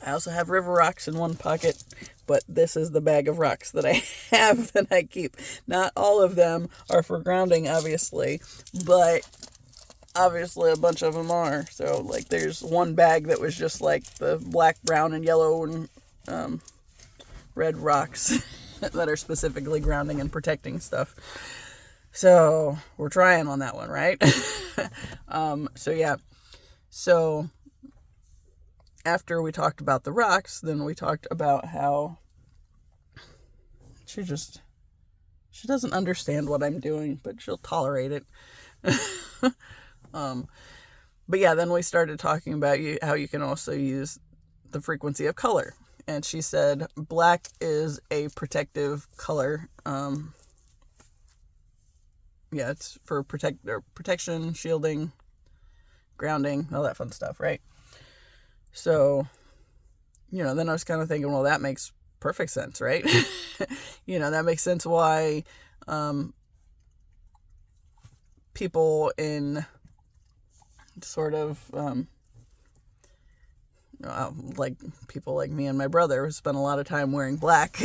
I also have river rocks in one pocket, but this is the bag of rocks that I have that I keep. Not all of them are for grounding, obviously, but obviously a bunch of them are. So, like, there's one bag that was just like the black, brown, and yellow and red rocks that are specifically grounding and protecting stuff. So, we're trying on that one, right? So, yeah. So, after we talked about the rocks, then we talked about how she doesn't understand what I'm doing, but she'll tolerate it. But yeah, then we started talking about how you can also use the frequency of color. And she said black is a protective color. Yeah, it's for protection, shielding, grounding, all that fun stuff, right? So, then I was kind of thinking, well, that makes perfect sense, right? That makes sense why people in sort of like people like me and my brother spent a lot of time wearing black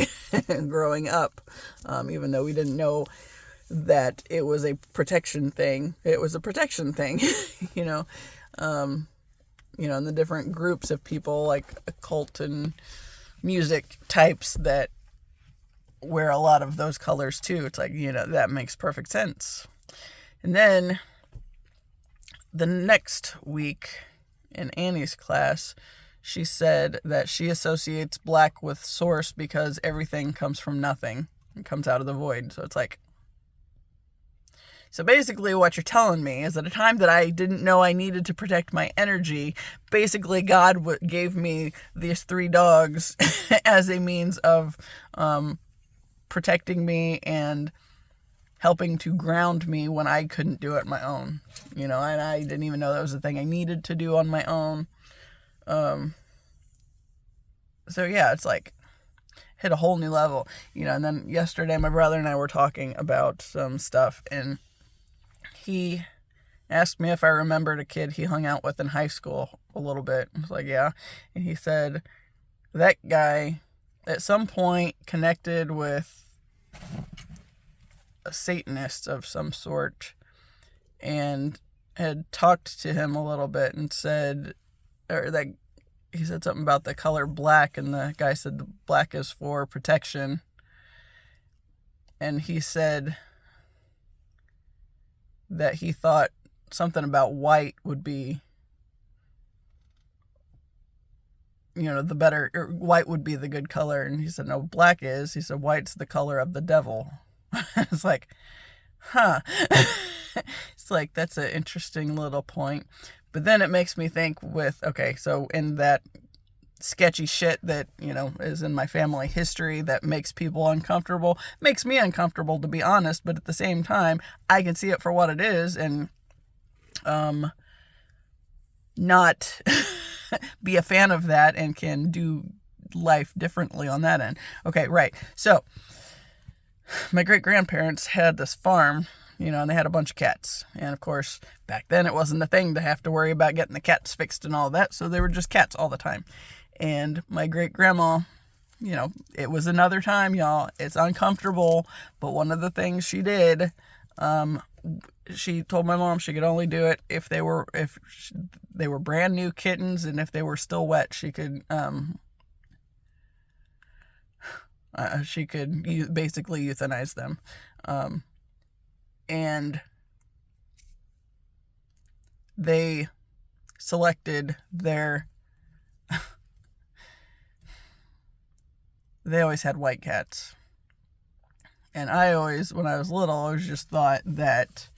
growing up, even though we didn't know that it was a protection thing. It was a protection thing, and the different groups of people like occult and music types that wear a lot of those colors too. It's like, that makes perfect sense. And then the next week in Annie's class, she said that she associates black with source because everything comes from nothing and comes out of the void. So it's like, so basically what you're telling me is at a time that I didn't know I needed to protect my energy, basically God gave me these 3 dogs as a means of protecting me and helping to ground me when I couldn't do it my own. And I didn't even know that was a thing I needed to do on my own. So yeah, it's like hit a whole new level, and then yesterday my brother and I were talking about some stuff, and he asked me if I remembered a kid he hung out with in high school a little bit. I was like, yeah. And he said that guy at some point connected with a Satanist of some sort and had talked to him a little bit and said, or that he said something about the color black, and the guy said the black is for protection. And he said that he thought something about white would be, the better, or white would be the good color. And he said, no, black is. He said, white's the color of the devil. It's like, huh. It's like, that's an interesting little point. But then it makes me think so in that sketchy shit that, is in my family history that makes people uncomfortable, makes me uncomfortable, to be honest, but at the same time, I can see it for what it is and not be a fan of that and can do life differently on that end. Okay, right. So, my great-grandparents had this farm, and they had a bunch of cats. And of course, back then it wasn't a thing to have to worry about getting the cats fixed and all that, so they were just cats all the time. And my great-grandma, it was another time, y'all. It's uncomfortable, but one of the things she did, she told my mom she could only do it if they were brand new kittens, and if they were still wet, she could basically euthanize them. And they selected they always had white cats. And I always, when I was little, I always just thought that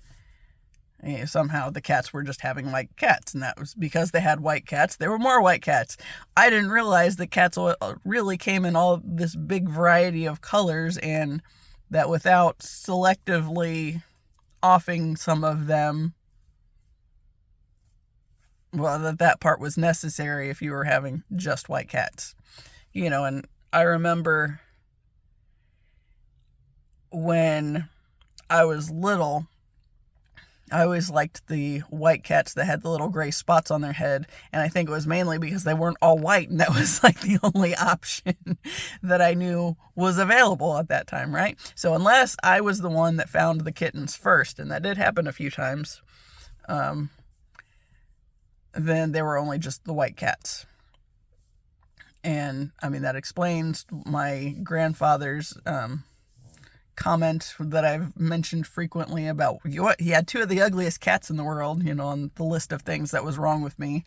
somehow the cats were just having white cats, and that was because they had white cats. There were more white cats. I didn't realize that cats really came in all this big variety of colors, and that without selectively offing some of them, well, that part was necessary if you were having just white cats. And I remember when I was little, I always liked the white cats that had the little gray spots on their head, and I think it was mainly because they weren't all white, and that was like the only option that I knew was available at that time, right? So unless I was the one that found the kittens first, and that did happen a few times, then they were only just the white cats. And I mean, that explains my grandfather's comment that I've mentioned frequently about he had 2 of the ugliest cats in the world, on the list of things that was wrong with me,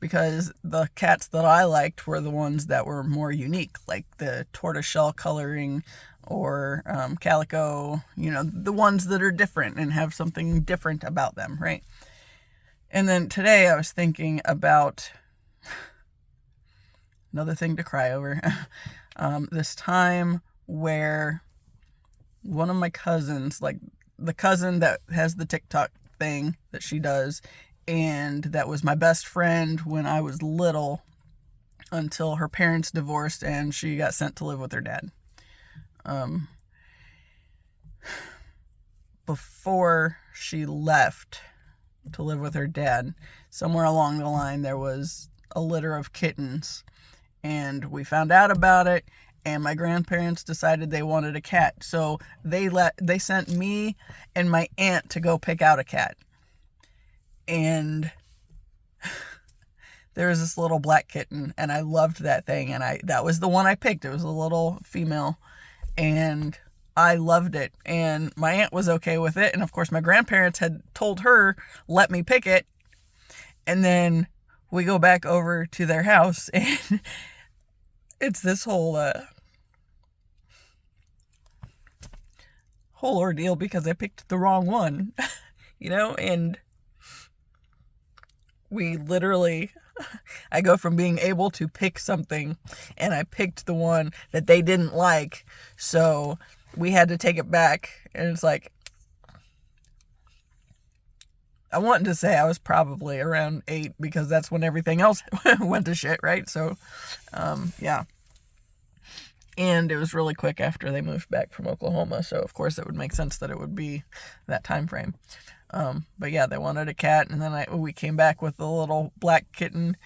because the cats that I liked were the ones that were more unique, like the tortoiseshell coloring or calico, the ones that are different and have something different about them, right? And then today I was thinking about another thing to cry over. This time where one of my cousins, like the cousin that has the TikTok thing that she does, and that was my best friend when I was little until her parents divorced and she got sent to live with her dad. Before she left to live with her dad, somewhere along the line there was a litter of kittens, and we found out about it, and my grandparents decided they wanted a cat, so they sent me and my aunt to go pick out a cat. And there was this little black kitten, and I loved that thing, and that was the one I picked. It was a little female, and I loved it, and my aunt was okay with it, and of course my grandparents had told her, let me pick it, and then we go back over to their house, and it's this whole ordeal because I picked the wrong one, and we literally, I go from being able to pick something, and I picked the one that they didn't like, so we had to take it back, and it's like, I wanted to say I was probably around 8, because that's when everything else went to shit, right? So, yeah. And it was really quick after they moved back from Oklahoma, so of course it would make sense that it would be that time frame. But yeah, they wanted a cat, and then we came back with the little black kitten,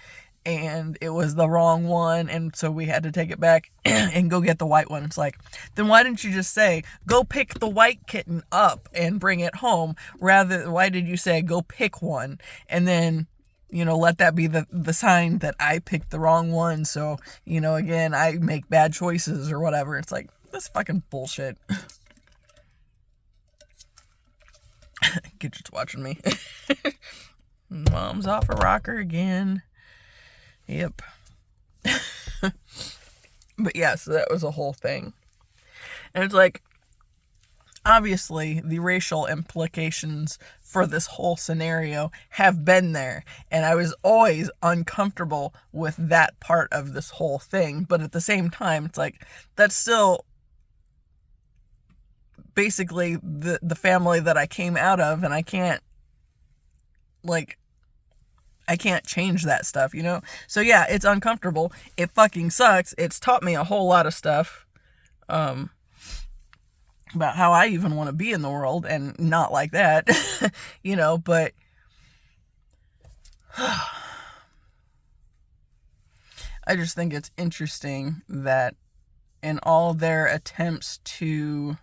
and it was the wrong one, and so we had to take it back and go get the white one. It's like, then why didn't you just say, go pick the white kitten up and bring it home? Why did you say, go pick one? And then, let that be the sign that I picked the wrong one, so, again, I make bad choices or whatever. It's like, that's fucking bullshit. Gidget's watching me. Mom's off a rocker again. Yep. But yeah, so that was a whole thing. And it's like, obviously, the racial implications for this whole scenario have been there. And I was always uncomfortable with that part of this whole thing. But at the same time, it's like, that's still basically the family that I came out of, and I can't change that stuff, So yeah, it's uncomfortable. It fucking sucks. It's taught me a whole lot of stuff about how I even want to be in the world, and not like that, but I just think it's interesting that in all their attempts to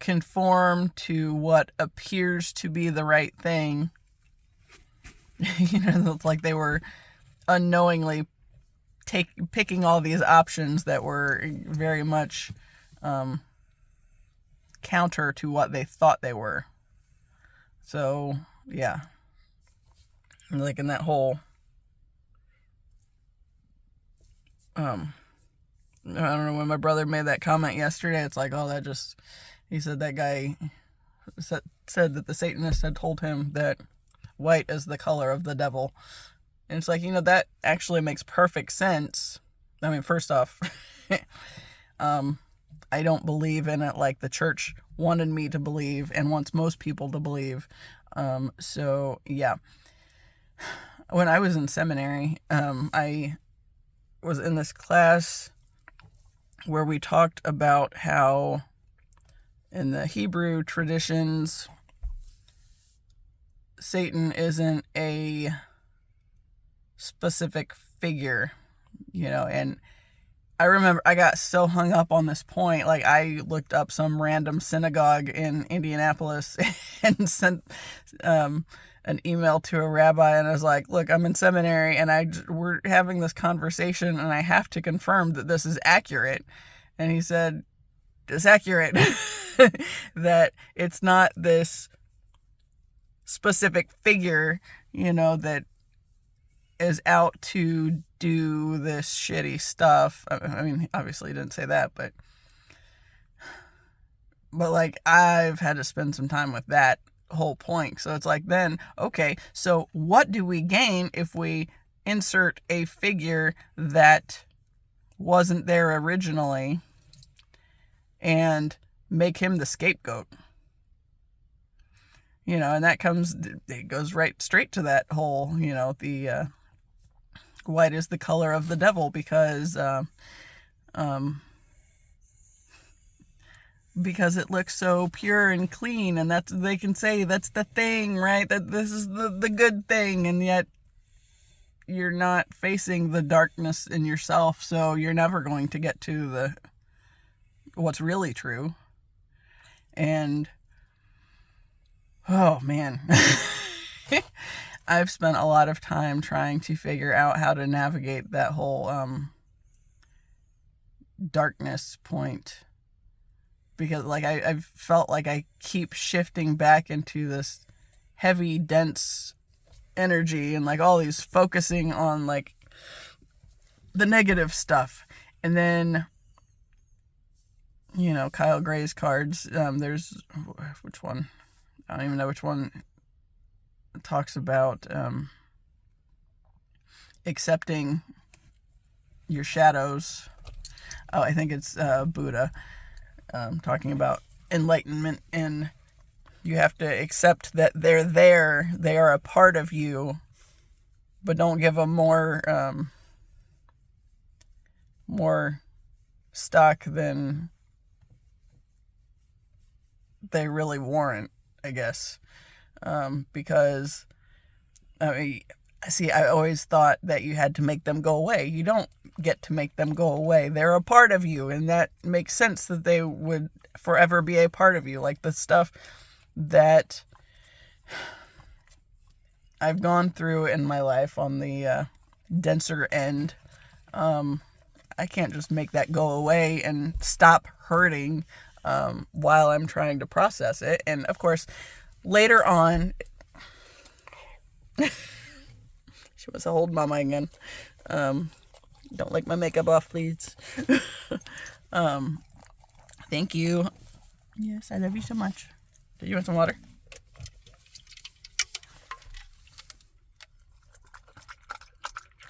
conform to what appears to be the right thing, it's like they were unknowingly picking all these options that were very much counter to what they thought they were. So, yeah. Like in that whole I don't know, when my brother made that comment yesterday, it's like, oh, he said that guy said that the Satanist had told him that white is the color of the devil. And it's like, that actually makes perfect sense. I mean, first off, I don't believe in it like the church wanted me to believe and wants most people to believe. So, yeah. When I was in seminary, I was in this class where we talked about how in the Hebrew traditions, Satan isn't a specific figure, and I remember I got so hung up on this point. Like, I looked up some random synagogue in Indianapolis and sent an email to a rabbi, and I was like, look, I'm in seminary, and we're having this conversation, and I have to confirm that this is accurate. And he said, it's accurate. That it's not this specific figure, that is out to do this shitty stuff. I mean, obviously he didn't say that, but like, I've had to spend some time with that whole point. So it's like, then, okay, so what do we gain if we insert a figure that wasn't there originally and make him the scapegoat? And it goes right straight to that whole, the white is the color of the devil, because it looks so pure and clean, and they can say that's the thing, right? That this is the good thing, and yet you're not facing the darkness in yourself, so you're never going to get to what's really true. And oh man. I've spent a lot of time trying to figure out how to navigate that whole darkness point, because like I've felt like I keep shifting back into this heavy, dense energy and like all these focusing on like the negative stuff. And then, you know, Kyle Gray's cards, there's, which one? I don't even know which one talks about accepting your shadows. Oh, I think it's Buddha talking about enlightenment, and you have to accept that they're there, they are a part of you, but don't give them more stock than they really warrant, I guess. Because I mean, see, I always thought that you had to make them go away. You don't get to make them go away. They're a part of you, and that makes sense that they would forever be a part of you. Like the stuff that I've gone through in my life on the denser end, I can't just make that go away and stop hurting while I'm trying to process it. And of course, later on, she wants to hold mama again. Don't lick my makeup off, please. Thank you. Yes, I love you so much. Do you want some water?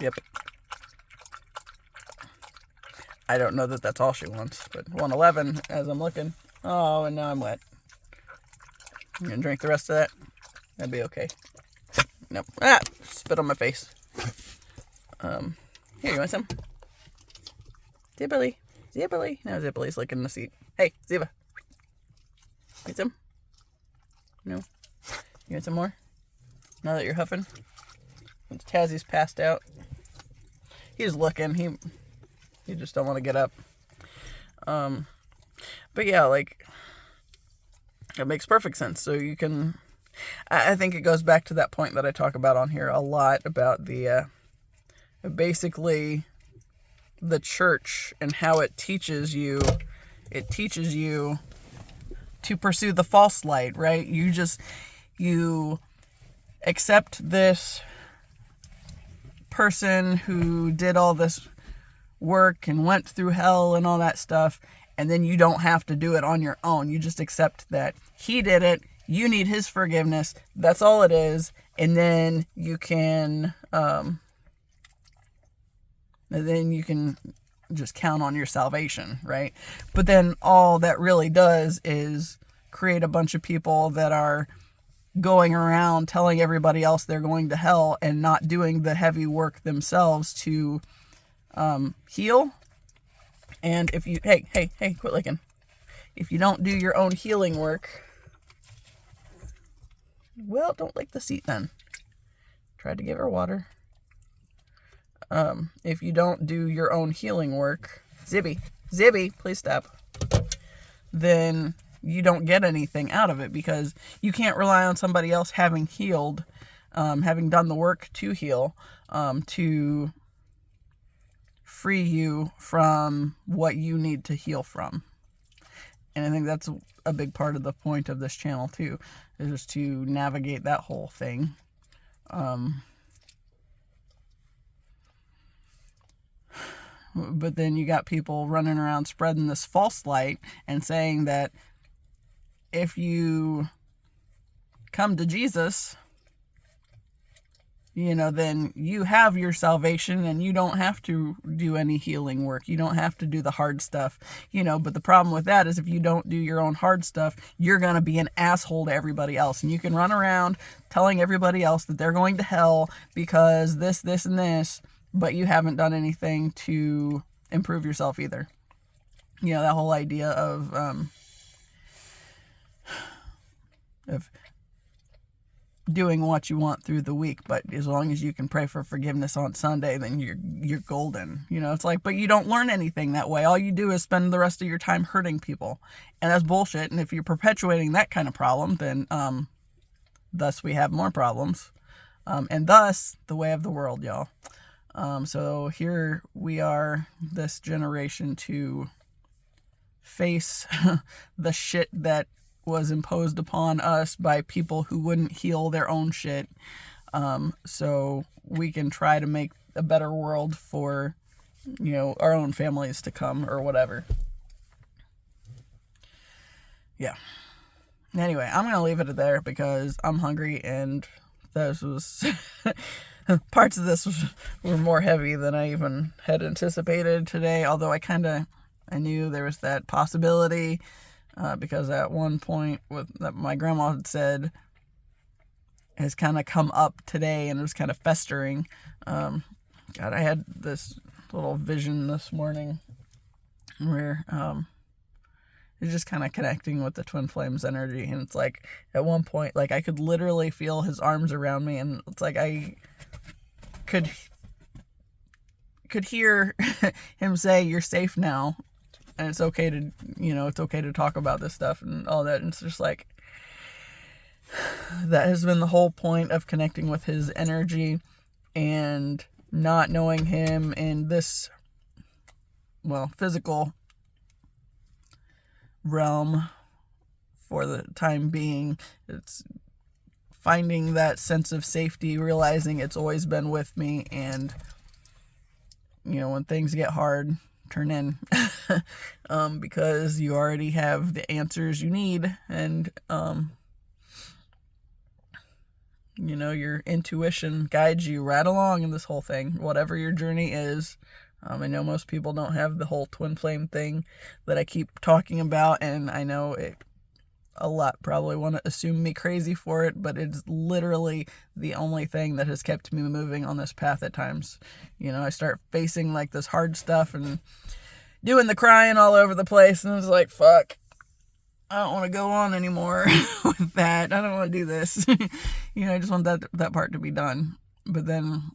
Yep. I don't know that that's all she wants, but 111 as I'm looking. Oh, and now I'm wet. I'm gonna drink the rest of that. That'd be okay. Nope. Ah! Spit on my face. Here, you want some? Zibbly. Zibbly. Now Zibbly's licking the seat. Hey, Ziba. Need some? No? You want some more? Now that you're huffing? Once Tazzy's passed out. He's looking. He just don't want to get up. But yeah, like, it makes perfect sense. So you can, I think it goes back to that point that I talk about on here a lot about the, basically the church and how it teaches you to pursue the false light, right? You accept this person who did all this work and went through hell and all that stuff, and then you don't have to do it on your own. You just accept that he did it, you need his forgiveness, that's all it is, and then you can just count on your salvation, right? But then all that really does is create a bunch of people that are going around telling everybody else they're going to hell and not doing the heavy work themselves to heal. And if you, hey, quit licking. If you don't do your own healing work, well, don't lick the seat then. Tried to give her water. If you don't do your own healing work, Zibby, please stop, then you don't get anything out of it, because you can't rely on somebody else having healed, having done the work to heal, to free you from what you need to heal from. And I think that's a big part of the point of this channel too, is just to navigate that whole thing. But then you got people running around spreading this false light and saying that if you come to Jesus, you know, then you have your salvation and you don't have to do any healing work. You don't have to do the hard stuff, you know. But the problem with that is if you don't do your own hard stuff, you're going to be an asshole to everybody else. And you can run around telling everybody else that they're going to hell because this, and this, but you haven't done anything to improve yourself either. You know, that whole idea of doing what you want through the week, but as long as you can pray for forgiveness on Sunday, then you're golden. You know, it's like, but you don't learn anything that way. All you do is spend the rest of your time hurting people, and that's bullshit. And if you're perpetuating that kind of problem, then thus we have more problems. and thus the way of the world, y'all. So here we are, this generation, to face the shit that was imposed upon us by people who wouldn't heal their own shit. So we can try to make a better world for, our own families to come or whatever. Yeah. Anyway, I'm going to leave it there because I'm hungry, and this was parts of this were more heavy than I even had anticipated today, although I knew there was that possibility, because at one point that my grandma had said has kind of come up today, and it was kind of festering. God, I had this little vision this morning where it's just kind of connecting with the twin flames energy, and it's like at one point, like, I could literally feel his arms around me, and it's like I could hear him say, "You're safe now, and it's okay to it's okay to talk about this stuff," and all that. And it's just like, that has been the whole point of connecting with his energy, and not knowing him in this, physical realm for the time being. It's finding that sense of safety, realizing it's always been with me, and when things get hard, turn in because you already have the answers you need, and your intuition guides you right along in this whole thing, whatever your journey is. I know most people don't have the whole twin flame thing that I keep talking about, and I know a lot probably want to assume me crazy for it, but it's literally the only thing that has kept me moving on this path at times. I start facing like this hard stuff and doing the crying all over the place, and it's like, fuck, I don't want to go on anymore with that. I don't want to do this. I just want that part to be done. But then,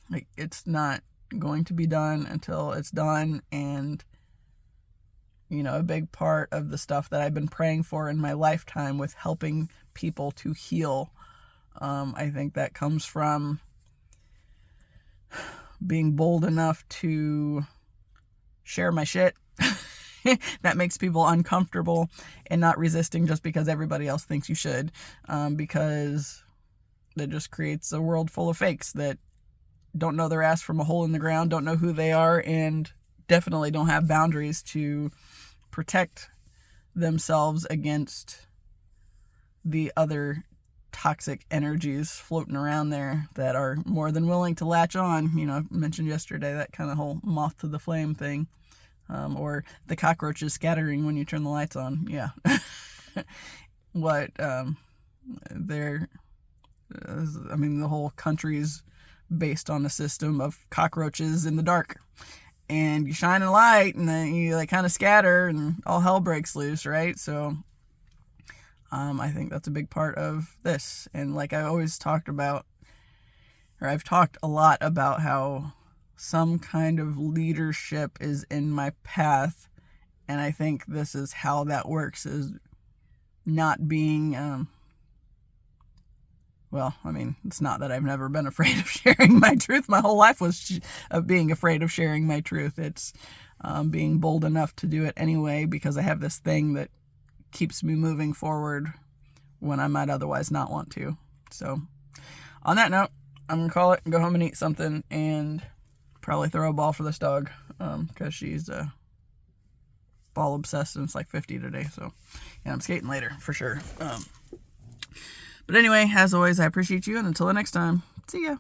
like, it's not going to be done until it's done. And a big part of the stuff that I've been praying for in my lifetime with helping people to heal, I think that comes from being bold enough to share my shit that makes people uncomfortable, and not resisting just because everybody else thinks you should, because that just creates a world full of fakes that don't know their ass from a hole in the ground, don't know who they are, and definitely don't have boundaries to protect themselves against the other toxic energies floating around there that are more than willing to latch on. I mentioned yesterday that kind of whole moth to the flame thing, or the cockroaches scattering when you turn the lights on. Yeah. The whole country's based on a system of cockroaches in the dark, and you shine a light and then you kind of scatter and all hell breaks loose, right? So I think that's a big part of this. And like I always talked about, or I've talked a lot about, how some kind of leadership is in my path, and I think this is how that works, is not being it's not that I've never been afraid of sharing my truth. My whole life was of being afraid of sharing my truth. It's being bold enough to do it anyway, because I have this thing that keeps me moving forward when I might otherwise not want to. So on that note, I'm going to call it and go home and eat something, and probably throw a ball for this dog, because she's ball obsessed, and it's like 50 today. So, and I'm skating later for sure. But anyway, as always, I appreciate you, and until the next time, see ya.